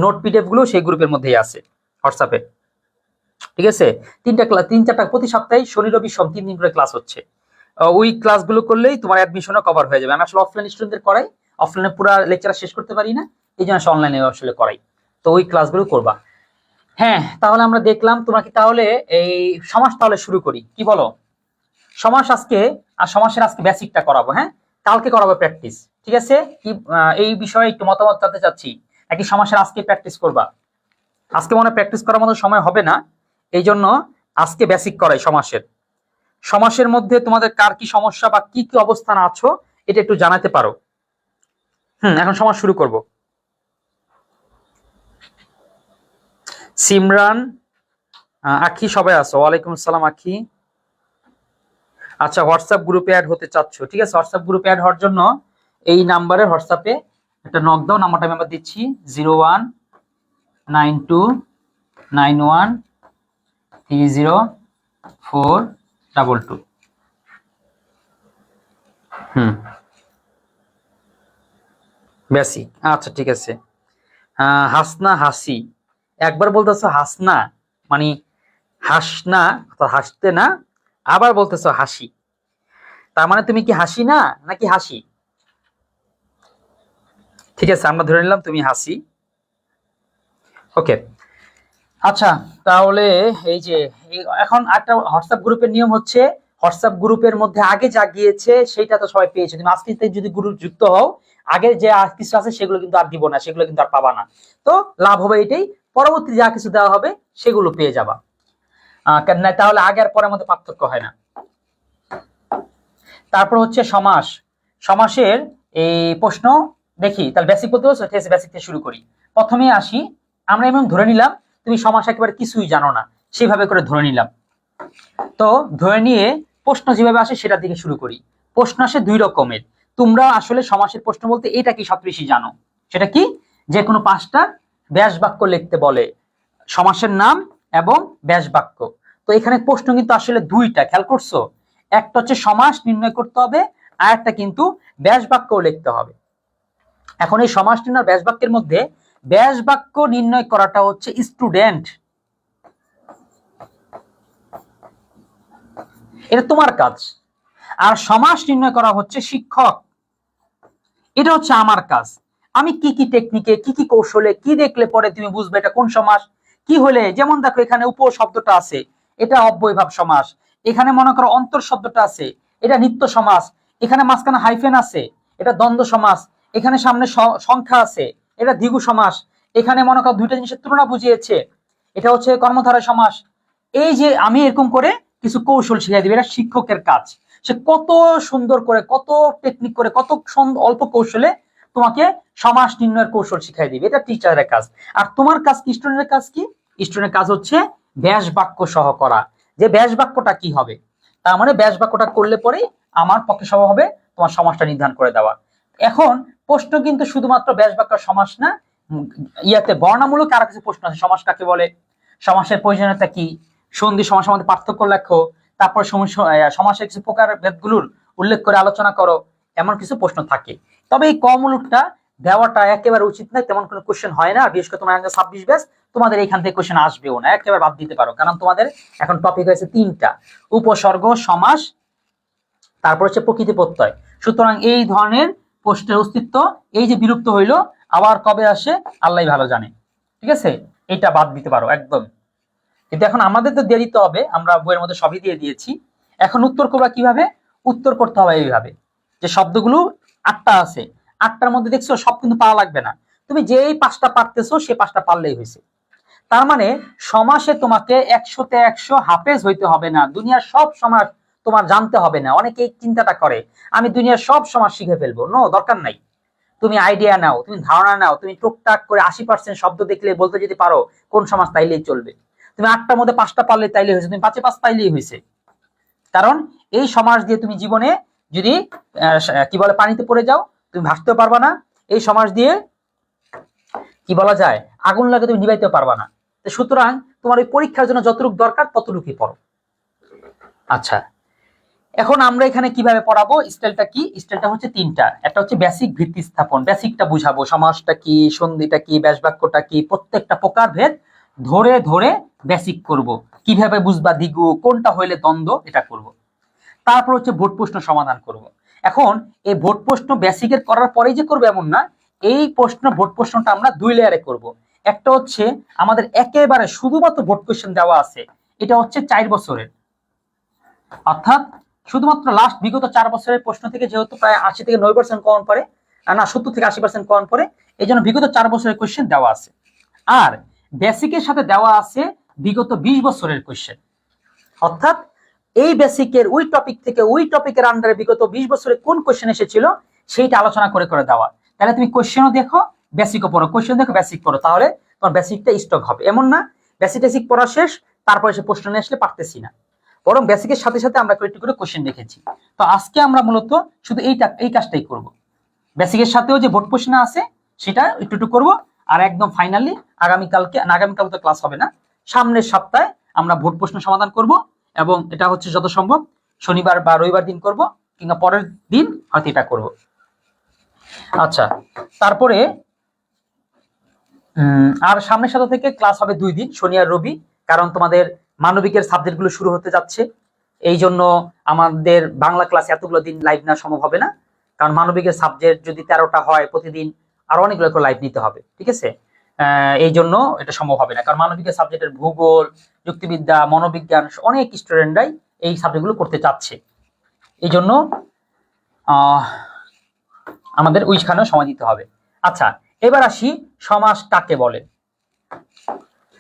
নোট পিডিএফ গুলো সেই গ্রুপের মধ্যেই আছে হোয়াটসঅ্যাপে, ঠিক আছে? 3-4টা প্রতি সপ্তাহে শনি রবি সোম 3 দিন করে ক্লাস হচ্ছে। ওই ক্লাসগুলো করলেই তোমার অ্যাডমিশনও কভার হয়ে যাবে। আমি আসলে অফলাইন স্টুডেন্টদের করাই, অফলাইনে পুরো লেকচার শেষ করতে পারি না, এই জন্য অনলাইনে আসলে করাই, তো ওই ক্লাসগুলো করবা। হ্যাঁ, তাহলে আমরা দেখলাম তোমরা কি, তাহলে এই সমাস তাহলে শুরু করি, কি বলো? সমাস আজকে, আর সমাসের আজকে বেসিকটা করাবো, হ্যাঁ, কালকে করাবো প্র্যাকটিস, ঠিক আছে? কি এই বিষয়ে একটু মতামত জানতে চাচ্ছি, নাকি সমাসের আজকে প্র্যাকটিস করবা? আজকে মনে প্র্যাকটিস করার মতো সময় হবে না, এই জন্য আজকে বেসিক করাই সমাসের। সমাসের মধ্যে তোমাদের কার কি সমস্যা বা কি কি অবস্থান আছো এটা একটু জানাতে পারো। এখন সমাস শুরু করব। সিমরান, আখি, সবাই আছো? ওয়ালাইকুম আসসালাম আখি। আচ্ছা, হোয়াটসঅ্যাপ গ্রুপে অ্যাড হতে চাচ্ছ, ঠিক আছে? হোয়াটসঅ্যাপ গ্রুপে অ্যাড হওয়ার জন্য এই নাম্বারে হোয়াটসঅ্যাপে একটা নক দাও, নাম্বারটা আমি আবার দিচ্ছি 0192913042। বেসিক, আচ্ছা ঠিক আছে। হাসনা হাসি, একবার বলতেছো হাসনা মানে হাসনা, হাসতে না, আবার বলতেছো হাসি, তার মানে তুমি কি হাসি না নাকি হাসি? ঠিক আছে, আমরা ধরে নিলাম তুমি হাসি। ওকে, আচ্ছা, তাহলে এই যে এখন একটা হোয়াটসঅ্যাপ গ্রুপের নিয়ম হচ্ছে, হোয়াটসঅ্যাপ গ্রুপের মধ্যে আগে যা গিয়েছে সেটা তো সবাই পেয়েছে, তুমি আজকে যদি গ্রুপ যুক্ত হও, আগের যে কিছু আছে সেগুলো কিন্তু আর দিব না, সেগুলো কিন্তু আর পাবা না। তো লাভ হবে এটাই, পরবর্তী যা কিছু দেওয়া হবে সেগুলো পেয়ে যাবা, কেন তাহলে আগে আর পরের মধ্যে পার্থক্য হয় না। তারপর হচ্ছে সমাস, সমাসের এই প্রশ্ন দেখি, তাহলে বেসিক বলতে বলছো, ঠিক আছে, বেসিক থেকে শুরু করি। প্রথমে আসি, আমরা এমন ধরে নিলাম তুমি সমাস একেবারে কিছুই জানো না, সেইভাবে করে ধরে নিলাম। তো ধরে নিয়ে প্রশ্ন যেভাবে আসে সেটার দিকে শুরু করি। প্রশ্ন আসে 2 রকমের, তোমরা আসলে সমাসের প্রশ্ন বলতে এটা কি সবচেয়ে বেশি জানো, সেটা কি, যে কোনো 5টা ব্যাস বাক্য লিখতে বলে, সমাসের নাম এবং ব্যাস বাক্য। তো এখানে প্রশ্ন কিন্তু আসলে 2টা, খেয়াল করছো? একটা হচ্ছে সমাস নির্ণয় করতে হবে, আর একটা কিন্তু ব্যাস বাক্য লিখতে হবে। এখন এই সমাস নির্ণয় ব্যাস বাক্যের মধ্যে ব্যাস বাক্য নির্ণয় করাটা হচ্ছে স্টুডেন্ট, এটা তোমার কাজ। আর সমাস নির্ণয় করা হচ্ছে শিক্ষক, এটা হচ্ছে আমার কাজ। আমি কি কি টেকনিকে, কি কি কৌশলে, কি দেখলে পরে তুমি বুঝবে এটা কোন সমাস, কি হলে, যেমন দেখো এখানে উপ শব্দটা আছে, এটা অব্যয়ভাব সমাস, এখানে মনে করো অন্তর শব্দটা আছে, এটা নিত্য সমাস, এখানে মাঝখানে হাইফেন আছে, এটা দ্বন্দ্ব সমাস, এখানে সামনে সংখ্যা আছে, এটা দ্বিগু সমাস, এখানে মনে করো দুইটা জিনিসের তুলনা বুঝিয়েছে, এটা হচ্ছে কর্মধারয় সমাস। এই যে আমি এরকম করে কিছু কৌশল শিখিয়ে দিবে, এটা শিক্ষকের কাজ। সে কত সুন্দর করে, কত টেকনিক করে, কত অল্প কৌশলে তোমাকে সমাস নির্ণয়ের কৌশল শিখাই দিবে, এটা টিচারের কাজ। আর তোমার কাজ কি, স্টুডেন্টের কাজ কি? স্টুডেন্টের কাজ হচ্ছে ব্যাস বাক্য সহ করা, যে ব্যাস বাক্যটা কি হবে, তার মানে ব্যাস বাক্যটা করলে পরে আমার পক্ষে সম্ভব হবে তোমার সমাসটা নির্ধারণ করে দেওয়া। এখন প্রশ্ন কিন্তু শুধুমাত্র ব্যাস বাক্য সমাস না, ইয়াতে বর্ণামূলক আরো কিছু প্রশ্ন আছে। সমাস কাকে বলে, সমাসের প্রয়োজনীয়তা কি, সন্ধি সমাসের মধ্যে পার্থক্য লেখো, তারপর সমাসের কিছু প্রকার ভেদগুলোর উল্লেখ করে আলোচনা করো, এমন কিছু প্রশ্ন থাকে। তবে এই কমূলকটা দেওয়াটা একেবারে উচিত নয়, তেমন কোনো কোশ্চেন হয় না। বিশেষ করে তোমার 26 ব্যাচ, তোমাদের এখান থেকে কোশ্চেন আসবেও না, একেবারে বাদ দিতে পারো, কারণ তোমাদের এখন টপিক হয়েছে 3টা, উপসর্গ, সমাস, তারপর হচ্ছে প্রকৃতি প্রত্যয়। সুতরাং এই ধরনের প্রশ্নের অস্তিত্ব এই যে বিলুপ্ত হইলো, আবার কবে আসে আল্লাহ ভালো জানে। ঠিক আছে, এটা বাদ দিতে পারো একদম। কিন্তু এখন আমাদের তো দিয়ে দিতে হবে, আমরা বইয়ের মধ্যে সবই দিয়ে দিয়েছি। এখন উত্তর করবা কিভাবে? উত্তর করতে হবে এইভাবে, যে শব্দগুলো 8টা আছে, 8টার মধ্যে দেখছো সব কিন্তু পাওয়া লাগবে না, তুমি যেই 5টা পারতেছো সে 5টা পারলেই হয়েছে। তার মানে সমাসে তোমাকে 100-তে 100 হাফেজ হইতে হবে না, দুনিয়ার সব সমাস তোমার জানতে হবে না। অনেকেই চিন্তাটা করে আমি দুনিয়ার সব সমাস শিখে ফেলবো, নো, দরকার নাই। তুমি আইডিয়া নাও, তুমি ধারণা নাও, তুমি টুকটাক করে 80% শব্দ দেখলে বলতে যদি পারো কোন সমাস, তাইলেই চলবে। তুমি 8টার মধ্যে 5টা পারলে তাইলে হয়েছে, তুমি 5-এ 5 পাইলেই হয়েছে। কারণ এই সমাস দিয়ে তুমি জীবনে যদি কি বলে পানিতে পড়ে যাও, তুমি ভাসতেও পারবা না। এই সমাস দিয়ে কি বলা যায়, আগুন লাগে তুমি নিভাইতেও পারবা না। সুতরাং তোমার ওই পরীক্ষার জন্য যতটুকু দরকার ততটুকুই পড়ো। আচ্ছা, এখন আমরা এখানে কিভাবে পড়াবো, স্টাইলটা কি? স্টাইলটা হচ্ছে 3টা। একটা হচ্ছে বেসিক ভিত্তি স্থাপন, বেসিকটা বুঝাবো, সমাসটা কি, সন্ধিটা কি, ব্যাস বাক্যটা কি, প্রত্যেকটা প্রকার ভেদ ধরে ধরে বেসিক করব। কিভাবে বুঝবা দ্বিগু, কোনটা হইলে দ্বন্দ্ব, এটা করব। তারপর হচ্ছে ভোট প্রশ্ন সমাধান করব। এখন এই ভোট প্রশ্ন বেসিকের করার পরেই যে করবো এমন না, এই প্রশ্ন ভোট প্রশ্নটা আমরা 2 লেয়ারে করব। একটা হচ্ছে আমাদের একেবারে শুধুমাত্র ভোট কোশ্চেন দেওয়া আছে, এটা হচ্ছে 4 বছরের, অর্থাৎ শুধুমাত্র লাস্ট বিগত 4 বছরের প্রশ্ন থেকে, যেহেতু প্রায় 80-90% কমন পড়ে, না 70-80% কমন পড়ে, এই জন্য বিগত 4 বছরের কোশ্চেন দেওয়া আছে। আর বেসিকের সাথে দেওয়া আছে বিগত 20 বছরের কোশ্চেন, অর্থাৎ এই বেসিকের ওই টপিক থেকে ওই টপিকের আন্ডারে বিগত 20 বছরে কোন কোশ্চেন এসেছিল সেইটা আলোচনা করে করে দেওয়া। তাহলে তুমি কোশ্চেনও দেখো, বেসিকও পড়ো, কোশ্চেন দেখো, বেসিক পড়ো, তাহলে তোমার বেসিকটা স্টক হবে। এমন না বেসিক টেসিক পড়া শেষ তারপরে সে প্রশ্ন নিয়ে আসলে পারতেছি না, বরং বেসিকের সাথে সাথে আমরা একটু করে কোশ্চেন দেখেছি। তো আজকে আমরা মূলত শুধু এই কাজটাই করব, বেসিকের সাথেও যে ভোট প্রশ্ন আছে সেটা একটু একটু করবো। আর একদম ফাইনালি আগামীকালকে, আগামীকাল তো ক্লাস হবে না, সামনের সপ্তাহে আমরা ভোট প্রশ্ন সমাধান করব, এবং এটা হচ্ছে যত সম্ভব শনিবার বা রবিবার দিন করব, কিংবা পরের দিন হয়তো এটা করব। আচ্ছা, তারপরে আর সামনের সপ্তাহ থেকে ক্লাস হবে 2 দিন, শনি আর রবি, কারণ তোমাদের মানবিকের সাবজেক্টগুলো শুরু হতে যাচ্ছে। এই জন্য আমাদের বাংলা ক্লাস এতগুলো দিন লাইভ নেওয়া সম্ভব হবে না, কারণ মানবিকের সাবজেক্ট যদি 13টা হয় প্রতিদিন, আরো অনেকগুলো করে লাইভ নিতে হবে। ঠিক আছে, এই জন্য এটা সম্ভব হবে না, কারণ মানবিকের সাবজেক্টের ভূগোল, যুক্তিবিদ্যা, মনোবিজ্ঞান অনেক স্টুডেন্টরাই এই সাবজেক্টগুলো করতে চাচ্ছে। এই জন্য আমাদের ওইখানেও সময় দিতে হবে। আচ্ছা, এবার আসি সমাস কাকে বলে।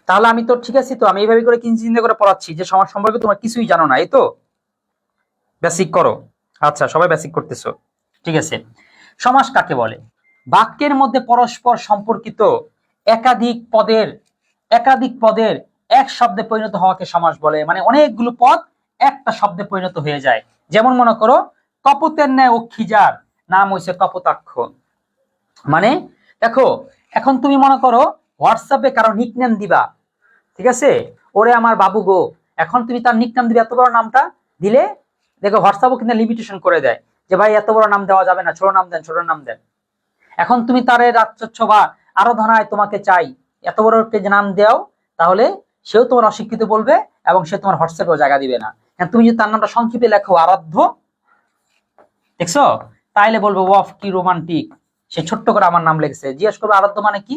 তাহলে আমি তো ঠিক আছি তো, আমি এইভাবে করে চিন্তা করে পড়াচ্ছি যে সমাস সম্পর্কে তোমরা কিছুই জানো না, এই তো বেসিক করো। আচ্ছা, সবাই বেসিক করতেছো, ঠিক আছে। সমাস কাকে বলে? বাক্যের মধ্যে পরস্পর সম্পর্কিত একাধিক পদের এক শব্দে পরিণত হওয়াকে সমাস বলে। মানে অনেকগুলো পদ একটা শব্দে পরিণত হয়ে যায়। যেমন মনে করো কপোতের ন্যায় অক্ষিজার নাম হইছে কপোতাক্ষ। মানে দেখো, এখন তুমি মনে করো হোয়াটসঅ্যাপে কারো নিকনেম দিবা, ঠিক আছে, ওরে আমার বাবু গো, এখন তুমি তার নিকনেম দিবে, এত বড় নামটা দিলে দেখো হোয়াটসঅ্যাপও কিন্তু লিমিটেশন করে দেয় যে ভাই এত বড় নাম দেওয়া যাবে না, ছোট নাম দেন, ছোট নাম দেন। এখন তুমি তারে রাখছ বা আরো ধনায় তোমাকে চাই, এত বড় একটা নাম দেও, তাহলে সেও তোমার অশিক্ষিত বলবে এবং সে তোমার হোয়াটসঅ্যাপেও জায়গা দিবে না। তুমি যদি তার নামটা সংক্ষেপে লেখো আরাধ্য, দেখছো? তাইলে বলবো ওয়াফ কি রোমান্টিক, সে ছোট্ট করে আমার নাম লিখছে। জিজ্ঞেস করবো আরাধ্য মানে কি,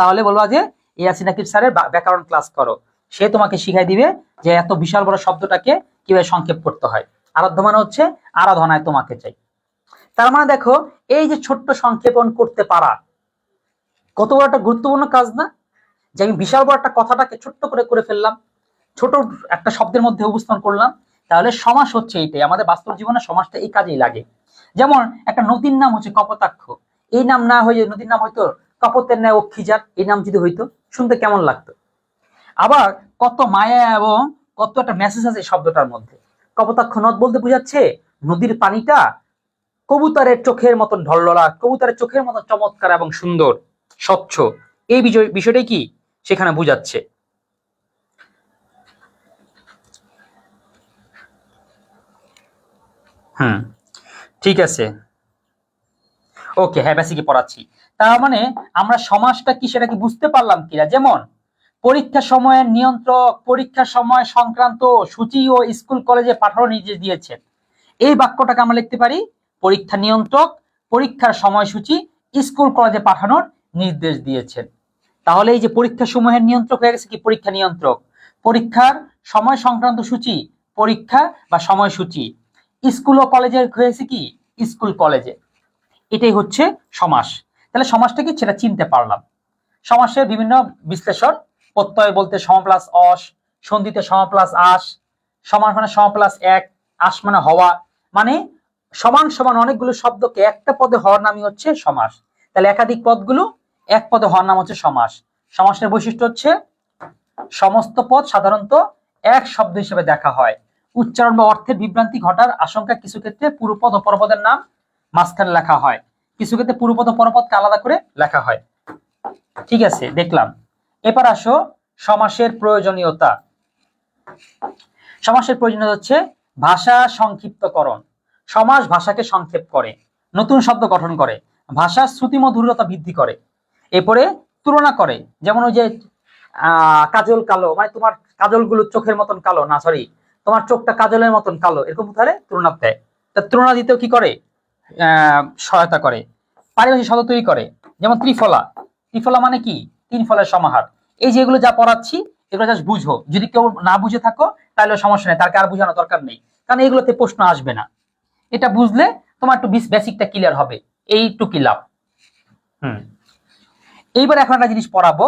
তাহলে বলবা যে ইয়াসিন আকিব স্যারের ব্যাকরণ ক্লাস করো, সে তোমাকে শিখাই দিবে যে এত বিশাল বড় শব্দটাকে কিভাবে সংক্ষেপ করতে হয়। আরাধ্য মানে হচ্ছে আরাধনায় তোমাকে চাই। তার মানে দেখো, এই যে ছোট্ট সংক্ষেপণ করতে পারা কত বড় একটা গুরুত্বপূর্ণ কাজ না, যে আমি বিশাল বড় একটা কথাটাকে ছোট্ট করে ফেললাম, ছোট একটা শব্দের মধ্যে উপস্থাপন করলাম। তাহলে সমাস হচ্ছে এইটাই, আমাদের বাস্তব জীবনে সমাসটা এই কাজেই লাগে। যেমন একটা নদীর নাম হচ্ছে কপোতাক্ষ, এই নাম না হয়ে নদীর নাম হয়তো কপোতের ন্যায় অক্ষিজাত, এই নাম যদি হইতো শুনতে কেমন লাগতো। আবার কত মায়া এবং কত একটা মেসেজ আছে এই শব্দটার মধ্যে। কপোতাক্ষ নদ বলতে বোঝাচ্ছে নদীর পানিটা কবুতরের চোখের মতন ঢলঢলা, কবুতরের চোখের মতন চমৎকার এবং সুন্দর, স্বচ্ছ, এই বিষয়টাই কি সেখানে বোঝাচ্ছে। ঠিক আছে, ওকে, হ্যাঁ বেসিকে পড়াচ্ছি। তার মানে আমরা সমাজটা কি সেটা কি বুঝতে পারলাম কিনা। যেমন পরীক্ষা সময়ের নিয়ন্ত্রক, পরীক্ষার সময় সংক্রান্ত সূচি ও স্কুল কলেজে পাঠানোর নির্দেশ দিয়েছেন। এই বাক্যটাকে আমরা লিখতে পারি পরীক্ষা নিয়ন্ত্রক পরীক্ষার সময়সূচি স্কুল কলেজে পাঠানোর নির্দেশ দিয়েছেন। তাহলে এই যে পরীক্ষা সমূহের নিয়ন্ত্রক হয়ে গেছে কি পরীক্ষা নিয়ন্ত্রক, পরীক্ষার সময় সংক্রান্ত সূচি পরীক্ষা বা সময়সূচি, স্কুল ও কলেজের হয়েছে কি স্কুল কলেজে। এটাই হচ্ছে সমাস। তাহলে সমাসটা কি সেটা চিনতে পারলাম। সমাসের বিভিন্ন বিশ্লেষণ, প্রত্যয় বলতে সম প্লাস অস, সন্ধিতে সম প্লাস আস, সমান মানে সম প্লাস এক, আস মানে হওয়া, মানে সমান সমান অনেকগুলো শব্দকে একটা পদে হওয়ার নামই হচ্ছে সমাস। তাহলে একাধিক পদগুলো এক পদে হওয়ার নাম হচ্ছে সমাস। সমাসের বৈশিষ্ট্য হচ্ছে সমস্ত পদ সাধারণত এক শব্দ হিসেবে দেখা হয়, উচ্চারণ বা অর্থের বিভ্রান্তি ঘটার আশঙ্কা কিছু ক্ষেত্রে পুরোপদ ও পরপদের নাম মাঝখানে লেখা হয়, কিছু ক্ষেত্রে পুরোপদ ও পরপদকে আলাদা করে লেখা হয়। ঠিক আছে, দেখলাম। এবার আসো সমাসের প্রয়োজনীয়তা। সমাসের প্রয়োজনীয়তা হচ্ছে ভাষা সংক্ষিপ্তকরণ। সমাস ভাষাকে সংক্ষেপ করে, নতুন শব্দ গঠন করে, ভাষার শ্রুতিমধুরতা বৃদ্ধি করে, এরপরে তুলনা করে। যেমন ওই যে কাজল কালো, মানে তোমার কাজলগুলো চোখের মতন কালো না, সরি, তোমার চোখটা কাজলের মতন কালো, এরকম ধরে তুলনা দেয়। তা তুলনা দিতেও কি করে সহায়তা করে। পারিভাষিক শব্দ তৈরি করে, যেমন ত্রিফলা। ত্রিফলা মানে কি তিন ফলের সমাহার। এই যে এগুলো যা পড়াচ্ছি এগুলো জাস্ট বুঝো, যদি কেউ না বুঝে থাকো তাহলে সমস্যা নেই, তাকে আর বোঝানো দরকার নেই, কারণ এগুলোতে প্রশ্ন আসবে না। এটা বুঝলে তোমার একটু বেসিকটা ক্লিয়ার হবে, এইটুকু লাভ। এইবার এখন একটা জিনিস পড়াবো,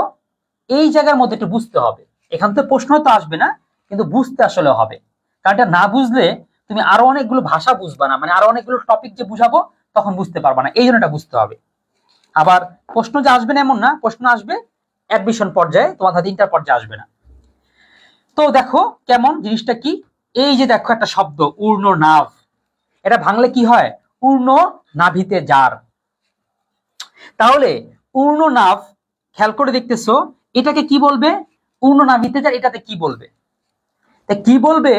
এই জায়গার মধ্যে একটু বুঝতে হবে। এখান থেকে প্রশ্ন তো আসবে না, কিন্তু বুঝতে আসলে হবে, কারণ এটা না বুঝলে তুমি আরো অনেকগুলো ভাষা বুঝবা না, মানে আরো অনেকগুলো টপিক যে বুঝাবো তখন বুঝতে পারবা না, এই জন্য এটা বুঝতে হবে। আবার প্রশ্ন যে আসবে না এমন না, প্রশ্ন আসবে অ্যাডমিশন পর্যায়ে, তোমার হাতে ইন্টার পর্যায়ে আসবে না। তো দেখো কেমন জিনিসটা কি, এই যে দেখো একটা শব্দ উর্ণ নাভ, এটা ভাঙলে কি হয় উর্ণ নাভিতে যার। তাহলে উর্ণ নাভ খেয়াল করে দেখতেছো, এটাকে কি বলবে উর্ণ নাভিতে যার, এটাতে কি বলবে, তা কি বলবে।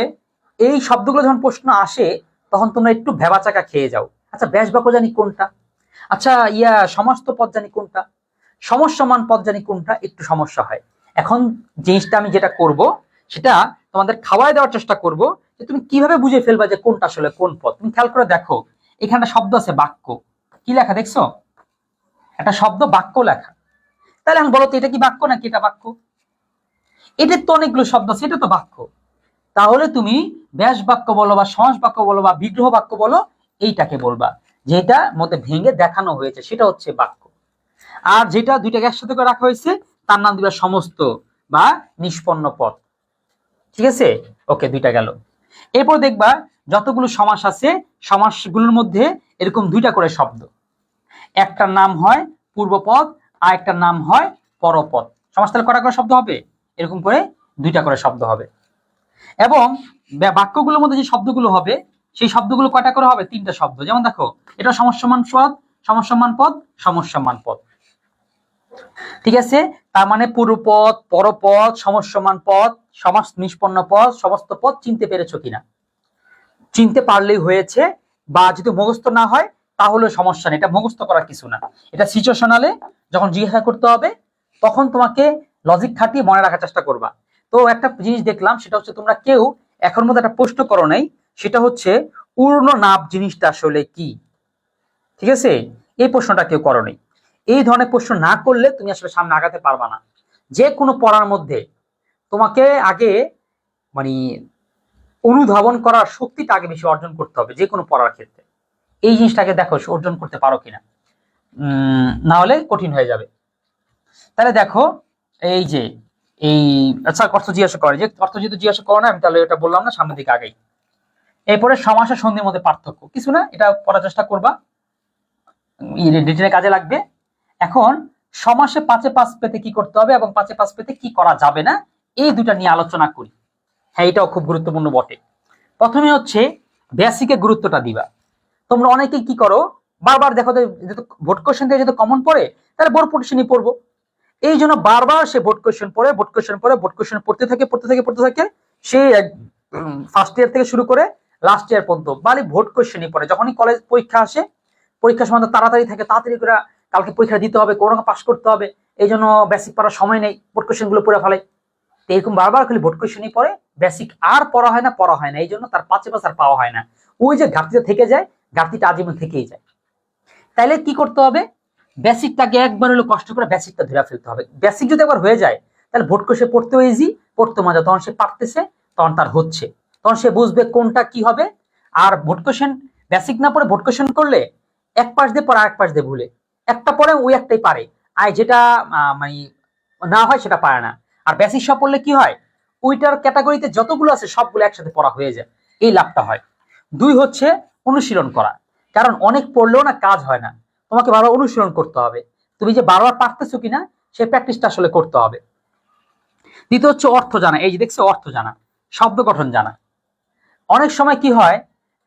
এই শব্দগুলো যখন প্রশ্ন আসে তখন তোমরা একটু ভেবাচাকা খেয়ে যাও। আচ্ছা ব্যাস বাক্য জানি কোনটা, আচ্ছা সমস্ত পদ জানি কোনটা, সমস্যমান পদ জানি কোনটা, একটু সমস্যা হয়। এখন জিনিসটা আমি যেটা করব সেটা তোমাদের খাওয়াই দেওয়ার চেষ্টা করব, যে তুমি কিভাবে বুঝে ফেলবা যে কোনটা আসলে কোন পদ। তুমি খেয়াল করে দেখো, এখানে শব্দ আছে বাক্য, কি লেখা দেখছো, একটা শব্দ বাক্য লেখা। তাহলে এখন বলো তো এটা কি বাক্য নাকি এটা বাক্য, এটার তো অনেকগুলো শব্দ আছে, এটা তো বাক্য। তাহলে তুমি ব্যাস বাক্য বলো বা সমাস বাক্য বলো বা বিগ্রহ বাক্য বলো, এইটাকে বলবা যেটা মধ্যে ভেঙে দেখানো হয়েছে সেটা হচ্ছে বাক্য। আর যেটা দুইটাকে একসাথে করে রাখা হয়েছে তার নাম দিবা সমস্ত বা নিষ্পন্ন পদ। ঠিক আছে, ওকে, দুইটা গেল। এরপর দেখবা যতগুলো সমাস আছে সমাসগুলোর মধ্যে এরকম দুইটা করে শব্দ, একটার নাম হয় পূর্বপদ আর একটার নাম হয় পরপদ। সমাস তাহলে কটা করে শব্দ হবে, এরকম করে দুইটা করে শব্দ হবে। এবং বাক্যগুলোর মধ্যে যে শব্দগুলো হবে সেই শব্দগুলো কয়টা করে হবে, তিনটা শব্দ। যেমন দেখো এটা সমস্যমান পদ, সমস্যমান পদ, সমস্যমান পদ। ঠিক আছে, তার মানে পূর্বপদ, পরপদ, সমস্যমান পদ, সমাস নিষ্পন্ন পদ, সমস্ত পদ চিনতে পেরেছো কিনা। চিনতে পারলেই হয়েছে, বা যদি মুখস্থ না হয় তাহলে সমস্যা নেই, এটা মুখস্থ করার কিছু না। এটা সিচুয়েশনালে যখন জিজ্ঞাসা করতে হবে তখন তোমাকে লজিক খাটিয়ে মনে রাখার চেষ্টা করবা। তো একটা জিনিস দেখলাম সেটা হচ্ছে তোমরা কেউ এখন মধ্যে একটা প্রশ্ন করো নাই, সেটা হচ্ছে পূর্ণ নাভ জিনিসটা আসলে কি, ঠিক আছে? এই প্রশ্নটা কেউ করনি। এই ধরনের প্রশ্ন না করলে তুমি আসলে সামনে আগাতে পারবা না। যে কোনো পড়ার মধ্যে তোমাকে আগে মানে অনুধাবন করার শক্তিটা আগে বেশি অর্জন করতে হবে, যে কোনো পড়ার ক্ষেত্রে। এই জিনিসটাকে দেখো অর্জন করতে পারো কিনা, না হলে কঠিন হয়ে যাবে। তাহলে দেখো এই যে এই আচ্ছা অর্থ জিজ্ঞাসা করে, যে অর্থ যেহেতু জিজ্ঞাসা করো না, আমি তাহলে এটা বললাম না, সামনের দিকে আগেই। এরপরে সমাস আর সন্ধির মধ্যে পার্থক্য কিছু না, এটা পড়ার চেষ্টা করবা, রিটেনে কাজে লাগবে। এখন সমাসে 5-5 পেতে কি করতে হবে এবং 5-5 পেতে কি করা যাবে না, এই দুটা নিয়ে আলোচনা করি। হ্যাঁ, এটাও খুব গুরুত্বপূর্ণ বটে। প্রথমে হচ্ছে বেসিকের গুরুত্বটা দিবা। তোমরা অনেকেই কি করো, বারবার দেখো যেহেতু ভোট কোশ্চেন থেকে যেহেতু কমন পড়ে, তাহলে বোর্ড কোশ্চেনই পড়বো। এই জন্য বারবার সে ভোট কোশ্চেন পড়ে, ভোট কোশ্চেন পড়ে, ভোট কোশ্চেন পড়তে থাকে সে ফার্স্ট ইয়ার থেকে শুরু করে লাস্ট ইয়ার পর্যন্ত বালি ভোট কোশ্চেনই পড়ে। যখনই কলেজ পরীক্ষা আসে, পরীক্ষার সময় তাড়াতাড়ি থাকে, তাড়াতাড়ি করে কালকে পরীক্ষা দিতে হবে, কোনো পাস করতে হবে, এই জন্য বেসিক পড়ার সময় নেই, ভোট কোশ্চেন গুলো পড়ে ফেলে। এরকম বারবার খালি ভোট কোশ্চেনই পড়ে, বেসিক আর পড়া হয় না, এই জন্য তার 5-5 আর পাওয়া হয় না। ওই যে ঘাটতিটা থেকে যায়, ঘাটতিটা আজীবন থেকেই যায়। তাইলে কি করতে হবে, বেসিকটাকে একবার হলো কষ্ট করে বেসিকটা ধরে ফেলতে হবে। বেসিক যদি একবার হয়ে যায়, তাহলে ভোট কোশ্চেন পড়তেও ইজি, পড়তে মজা, তখন সে পারতেছে, তখন তার হচ্ছে, তখন সে বুঝবে কোনটা কি হবে। আর ভোট কোশ্চেন বেসিক না পড়ে ভোট কোশ্চেন করলে এক পাশ দিয়ে পড়ে, আরেক পাশ দিয়ে ভুলে, একটা পড়ে ওই একটাই পারে, আর যেটা মানে না হয় সেটা পারে না। আর বেসিক সব পড়লে কি হয়, ওইটার ক্যাটাগরিতে যতগুলো আছে সবগুলো একসাথে পড়া হয়ে যায়, এই লাভটা হয়। 2 হচ্ছে অনুশীলন করা, কারণ অনেক পড়লেও না কাজ হয় না, তোমাকে বারবার অনুশীলন করতে হবে। তুমি যে বারবার পারতেছো কিনা সেই প্র্যাকটিসটা আসলে করতে হবে। দ্বিতীয় হচ্ছে অর্থ জানা। এই যে দেখছো, অর্থ জানা, শব্দ গঠন জানা। অনেক সময় কি হয়,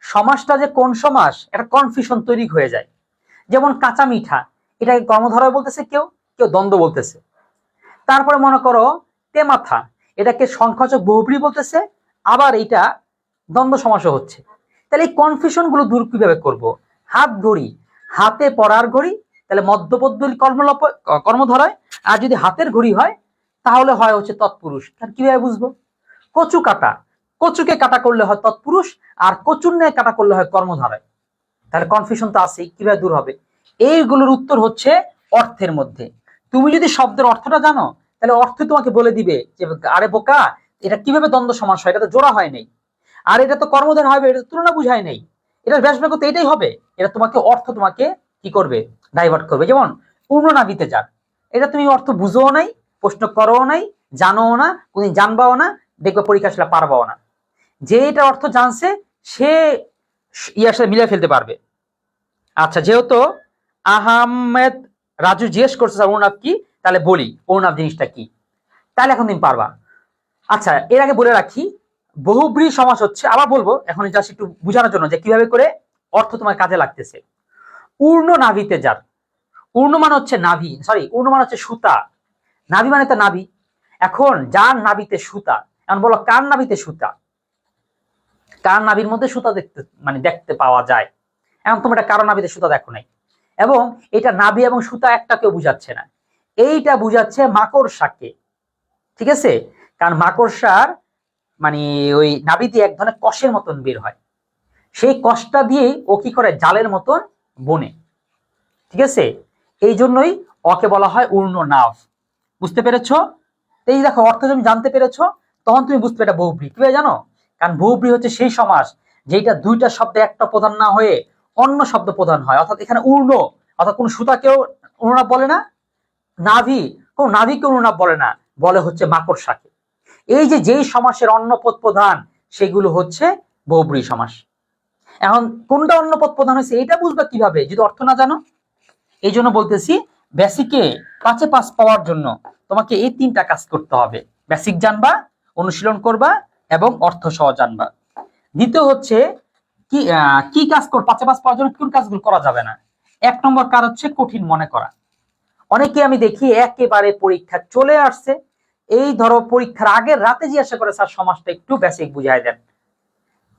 সমাসটা যে কোন সমাস একটা কনফিউশন তৈরি হয়ে যায়। যেমন কাঁচা মিঠা, এটাকে কর্মধারয় বলতেছে, কেউ কেউ দ্বন্দ্ব বলতেছে। তারপরে মনে করো তেমাথা, এটাকে সংখ্যাবাচক বহুব্রী বলতেছে, আবার এটা দ্বন্দ্ব সমাসও হচ্ছে। তাহলে এই কনফিউশন গুলো দূর কিভাবে করব? হাত ঘড়ি, হাতে পড়ার ঘড়ি, তাহলে মধ্যপদ কর্মধারয়। আর যদি হাতের ঘড়ি হয় তাহলে হয় হচ্ছে তৎপুরুষ। কিভাবে বুঝবো? কচু কাটা, কচুকে কাটা করলে হয় তৎপুরুষ, আর কচুন্নে কাটা করলে হয় কর্মধারয়। তাহলে কনফিউশন তো আছেই, কিভাবে দূর হবে? এইগুলোর উত্তর হচ্ছে অর্থের মধ্যে। তুমি যদি শব্দের অর্থটা জানো, তাহলে অর্থ তোমাকে বলে দিবে যে আরে বোকা, এটা কিভাবে দ্বন্দ্ব সমাস হয়, এটা তো জোড়া হয় নাই, আর এটা তো কর্মধার হবে, এটা তুলনা বুঝায় নেই, এটা ব্যাসবাক্য তো এটাই হবে। এটা তোমাকে অর্থ তোমাকে কি করবে, ডাইভার্ট করবে। যেমন পূর্ণ নাভিতে যার, এটা তুমি অর্থ বুঝো নাই, প্রশ্ন করো নাই, জানো না, কোনদিন জানবাও না, দেখবে পরীক্ষা আসলে পারবাও না। যে এটা অর্থ জানছে সে ইয়ার সাথে মিলে ফেলতে পারবে। আচ্ছা, যেহেতু আহমেদ রাজু জিজ্ঞেস করছে স্যার অনুনাদ কি, তাহলে বলি অনুনাদ জিনিসটা কি, তাহলে এখন তুমি পারবা। আচ্ছা, এর আগে বলে রাখি, বহুব্রী সমাস হচ্ছে, আবার বলবো এখন জাস্ট একটু বোঝানোর জন্য যে কিভাবে করে অর্থ তোমার কাজে লাগতেছে। পূর্ণ নাভিতে যার, পূর্ণ মানে হচ্ছে নাভি, সরি পূর্ণ মানে হচ্ছে সুতা, নাভি মানে তো নাভি। এখন যার নাভিতে সুতা, এখন বলো কার নাভিতে সুতা, কার নাভির মধ্যে সুতা দেখতে পাওয়া যায়। এখন তোমরা কারো নাভিতে সুতা দেখো নাই, এবং এটা নাভি এবং সুতা একটা কেউ বুঝাচ্ছে না, এইটা বুঝাচ্ছে মাকড়সাকে, ঠিক আছে? কারণ মাকড়সার মানে ওই নাভি দিয়ে এক ধরনের কষের মতন বের হয়, সেই কষটা দিয়ে ও কি করে জালের মতন বনে, ঠিক আছে? এই জন্যই ওকে বলা হয় উর্ণ নাভ। বুঝতে পেরেছো? এই দেখো অর্থ তুমি জানতে পেরেছো, তখন তুমি বুঝতে এটা বহুব্রী। কিভাবে জানো? কারণ বহুব্রী হচ্ছে সেই সমাস যেটা দুইটা শব্দে একটা প্রধান না হয়ে অন্য শব্দ প্রধান হয়। অর্থাৎ এখানে উর্ণ, অর্থাৎ কোন সুতাকেও অনুনাভ বলে না, নাভি কোন নাভিকে অনুনাভ বলে না, বলে হচ্ছে মাকড়সাকে। এই যে যেই সমাসের অন্য পদ প্রধান সেগুলো হচ্ছে বহুব্রী সমাস। এখন কোনটা অন্য পদ প্রধান হয়েছে এটা বুঝবা কিভাবে যদি অর্থ না জানো? এই জন্য বলতেছি বেসিকে 5-5 পাওয়ার জন্য তোমাকে এই 3টা কাজ করতে হবে। বেসিক জানবা, অনুশীলন করবা এবং অর্থ সহ জানবা। দ্বিতীয় হচ্ছে কি কাজ 5-5 পাওয়ার জন্য কোন কাজগুলো করা যাবে না। 1 নম্বর কাজ হচ্ছে কঠিন মনে করা। অনেকে আমি দেখি একেবারে পরীক্ষা চলে আসছে, এই ধরো পরীক্ষার আগের রাতে জিজ্ঞাসা করে স্যার সমাজটা একটু বেসিক বুঝাই দেন।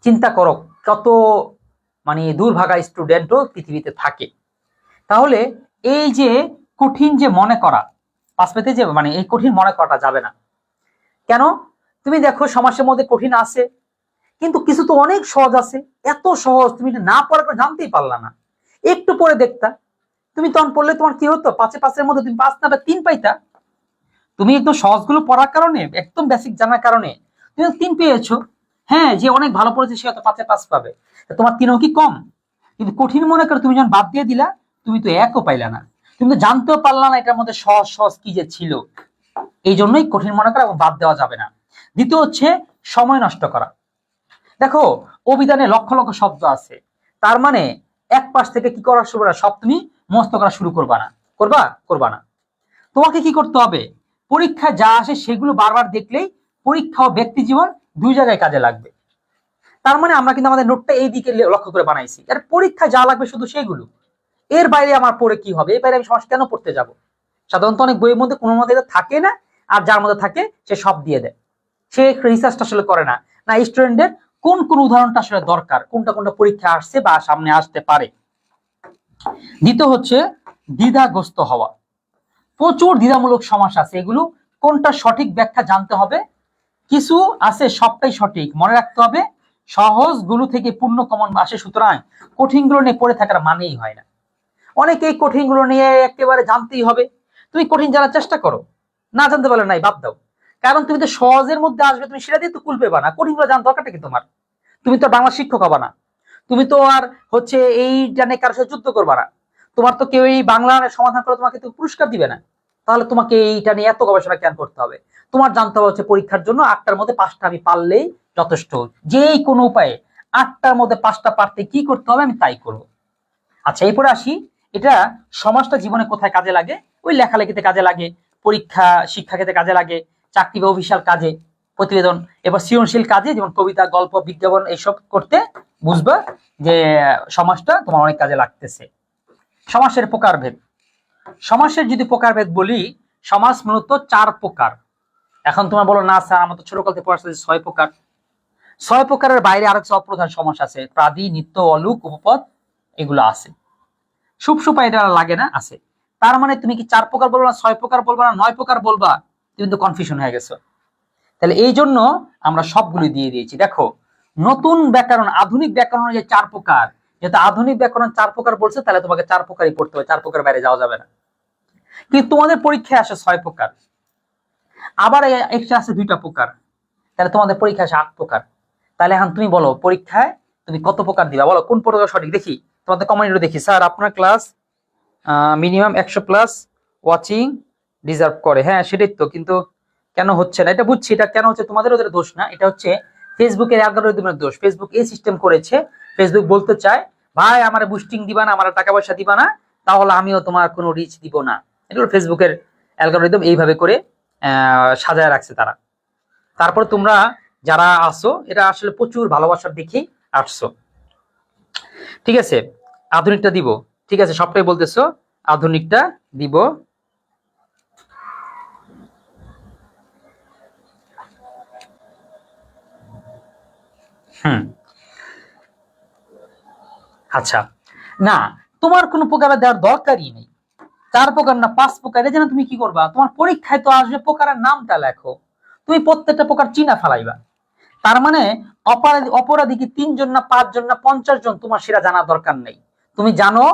চিন্তা করো কত মানে দুর্ভাগা স্টুডেন্টও পৃথিবীতে থাকে। তাহলে এই যে কঠিন যে মনে করা, পাস পেতে যে মানে এই কঠিন মনে করাটা যাবে না। কেন? তুমি দেখো সমাজের মধ্যে কঠিন আছে, কিন্তু কিছু তো অনেক সহজ আছে, এত সহজ তুমি না পড়ার পর জানতেই পারলা না, একটু পরে দেখতা। তুমি তখন পড়লে তোমার কি হতো, 5-এর মধ্যে তুমি 5 না 3 পাইতা। তুমি একদম সহজগুলো পড়ার কারণে, একদম বেসিক জানার কারণে তুমি 3 পেয়েছো। হ্যাঁ, যে অনেক ভালো পড়েছে সে হয়তো 5-5 পাবে, তোমার 3ও কি কম? কিন্তু কঠিন মনে করে তুমি যখন বাদ দিয়ে দিলা, তুমি তো 1ও পাইলা না, তুমি তো জানতেও পারলা না এটার মধ্যে সহজ সহজ কি যে ছিল। এই জন্যই কঠিন মনে করা এবং বাদ দেওয়া যাবে না। দ্বিতীয় হচ্ছে সময় নষ্ট করা। দেখো, অভিধানে লক্ষ লক্ষ শব্দ আছে, তার মানে এক পাশ থেকে কি করা শুরু করা, সব তুমি মুখস্থ করা শুরু করবা না। করবা না। তোমাকে কি করতে হবে, পরীক্ষা যা আসে সেগুলো বারবার দেখলেই পরীক্ষা ও ব্যক্তি জীবন দুই জায়গায় কাজে লাগবে। তার মানে আমরা কিন্তু আমাদের নোটটা এই দিকে লক্ষ্য করে বানাইছি, আর পরীক্ষা যা লাগবে শুধু সেগুলো। এর বাইরে আমার পড়ে কি হবে, এর বাইরে আমি সমাজ কেন পড়তে যাব? সাধারণত অনেক বইয়ের মধ্যে কোনো মধ্যে থাকে না, আর যার মধ্যে থাকে সে সব দিয়ে দেয়, সে রিসার্চটা আসলে করে না, না স্টুডেন্টদের কোন কোন উদাহরণটা আসলে দরকার, কোনটা কোনটা পরীক্ষা আসছে বা সামনে আসতে পারে। দ্বিতীয় হচ্ছে দ্বিধাগ্রস্ত হওয়া। প্রচুর দ্বিধামূলক সমাস আছে, এগুলো কোনটা সঠিক ব্যাখ্যা জানতে হবে। কিছু আছে সবটাই সঠিক, মনে রাখতে হবে সহজ গুলো থেকে পূর্ণ কমন আসে, সুতরাং কঠিন গুলো নিয়ে পড়ে থাকার মানেই হয় না। অনেকেই কঠিন গুলো নিয়ে একেবারে জানতেই হবে, তুমি কঠিন জানার চেষ্টা করো, না জানতে পারলে নাই বাদ দাও, কারণ তুমি তো সহজের মধ্যে আসবে, তুমি সেটা দিয়ে তো কুল পেবা না। কঠিন গুলো জানার দরকারটা কি তোমার? তুমি তো বাংলা শিক্ষক হবা না, তুমি তো আর হচ্ছে এই জানে কারোর সাথে যুদ্ধ করবা না, তোমার তো কেউ এই বাংলার সমাধান করে তোমাকে তো পুরস্কার দিবে না। তাহলে তোমাকে এইটা নিয়ে এত গবেষণা কেন করতে হবে? তোমার জানতে হবে হচ্ছে পরীক্ষার জন্য 8টার মধ্যে 5টা আমি পারলেই যথেষ্ট, যেই কোনো উপায়ে 8টার মধ্যে 5টা পারতে কি করতে হবে আমি তাই করব। আচ্ছা, এরপরে আসি, এটা সমাজটা জীবনে কোথায় কাজে লাগে? ওই লেখালেখিতে কাজে লাগে, পরীক্ষা শিক্ষা ক্ষেত্রে কাজে লাগে, চাকরি বা অফিসিয়াল কাজে, প্রতিবেদন, এবার সৃজনশীল কাজে যেমন কবিতা, গল্প, বিজ্ঞাপন এইসব করতে বুঝবা যে সমাজটা তোমার অনেক কাজে লাগতেছে। সমাসের প্রকারভেদ। সমাসের যদি প্রকারভেদ বলি, সমাস মূলত 4 প্রকার। এখন তোমার বলো না স্যার আমার তো ছোটকাল থেকে পড়াশোনা 6 প্রকার। 6 প্রকারের বাইরে আরো কিছু অপ্রধান সমাস আছে, প্রাদি, নিত্য, অলুক, উপপদ, এগুলো আছে। সুপসুপা এটা লাগে না, আছে। তার মানে তুমি কি 4 প্রকার বলবা না, 6 প্রকার বলবা না, 9 প্রকার বলবা? তুমি তো কনফিউশন হয়ে গেছো। তাহলে এই জন্য আমরা সবগুলো দিয়ে দিয়েছি। দেখো, নতুন ব্যাকরণ, আধুনিক ব্যাকরণ যে 4 প্রকার, যেহেতু আধুনিক ব্যাকরণ 4 প্রকার বলছে, তাহলে তোমাকে 4 প্রকারই পড়তে হবে, 4 প্রকার বাইরে যাওয়া যাবে না। কিন্তু তোমাদের পরীক্ষায় আসে 6 প্রকার, আবার এক্সট্রা আছে 2টা প্রকার, তাহলে তোমাদের পরীক্ষায় আসে 8 প্রকার। তাহলে এখন তুমি বলো পরীক্ষায় তুমি কত প্রকার দিবা, বলো কোন প্রকার সঠিক। দেখি তোমাদের কমেন্টে দেখি, স্যার আপনার ক্লাস মিনিমাম 100+ ওয়াচিং ডিজার্ভ করে। হ্যাঁ সেটাই তো, কিন্তু কেন হচ্ছে না এটা বুঝছি, এটা কেন হচ্ছে তোমাদের ওদের দোষ না, এটা হচ্ছে ফেসবুকের অ্যালগরিদমের দোষ। ফেসবুক এই সিস্টেম করেছে, ফেসবুক বলতে চায় ভাই আমার বুস্টিং দিবা না, আমার টাকা পয়সা দিবা না, তাহলে আমিও তোমার কোনো রিচ দিব না। এটা হলো ফেসবুকের অ্যালগরিদম, এইভাবে করে সাজায় রাখছে তারা। তারপর তোমরা যারা আসো এটা আসলে প্রচুর ভালোবাসার দেখেই আসছো। ঠিক আছে, আধুনিকটা দিব, ঠিক আছে সবটাই বলতেছো, আধুনিকটা দিব। আচ্ছা, না তোমার কোনো প্রকার দেওয়ার দরকারই নেই, 4 প্রকার না 5 প্রকার, এই জন্য তুমি কি করবা, তোমার পরীক্ষায় তো আসবে প্রকারের নামটা লেখো, তুমি প্রত্যেকটা প্রকার চিনা ফেলাইবা। তার মানে অপরাধী কি 3 জন না 5 জন না 50 জন, তোমার সেটা জানার দরকার নেই। তুমি জানো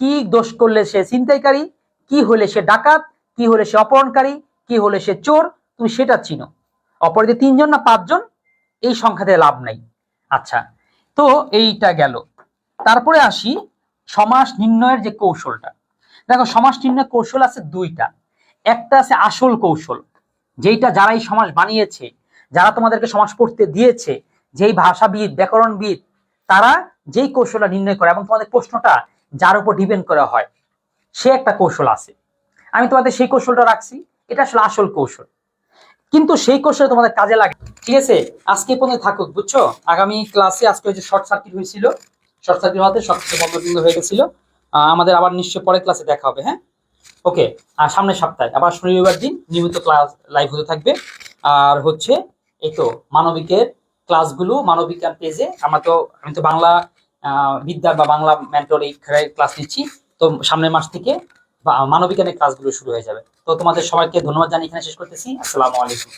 কি দোষ করলে সে ছিনতাইকারী, কি হলে সে ডাকাত, কি হলে সে অপহরণকারী, কি হলে সে চোর, তুমি সেটা চিনো। অপরাধী 3 জন না 5 জন, এই সংখ্যাতে লাভ নাই। আচ্ছা, তো এইটা গেল। তারপরে আসি সমাস নির্ণয়ের যে কৌশলটা। দেখো, সমাস নির্ণয়ের কৌশল আছে 2টা। একটা আছে আসল কৌশল, যেটা যারা এই সমাস বানিয়েছে, যারা তোমাদেরকে সমাস পড়তে দিয়েছে, যেই ভাষাবিদ ব্যাকরণবিদ, তারা যেই কৌশলটা নির্ণয় করে এবং তোমাদের প্রশ্নটা যার উপর ডিপেন্ড করা হয়, সে একটা কৌশল আছে। আমি তোমাদের সেই কৌশলটা রাখছি, এটা আসলে আসল কৌশল, কিন্তু সেই কৌশল তোমাদের কাজে লাগে। ঠিক আছে, আজকে পর্যন্ত থাকুক, বুঝছো? আগামী ক্লাসে, আজকে ওই যে শর্ট সার্কিট হয়েছিল, শর্ট সার্কিট হওয়াতে সবকিছু বন্ধ বন্ধ হয়ে গেছিল। আমাদের আবার নিশ্চয়ই পরের ক্লাসে দেখা হবে। হ্যাঁ ওকে, আর সামনের সপ্তাহে আবার শনি রবিবার দিন নিয়মিত ক্লাস লাইভ হতে থাকবে। আর হচ্ছে এই তো মানবিকের ক্লাসগুলো মানবিকার পেজে, আমি তো বাংলা বিদ্যা বা বাংলা মেন্টর এই ক্লাস নিচ্ছি, তো সামনের মাস থেকে মানবিকানের ক্লাসগুলো শুরু হয়ে যাবে। তো তোমাদের সবাইকে ধন্যবাদ জানিয়ে এখানে শেষ করতেছি। আসসালামু আলাইকুম।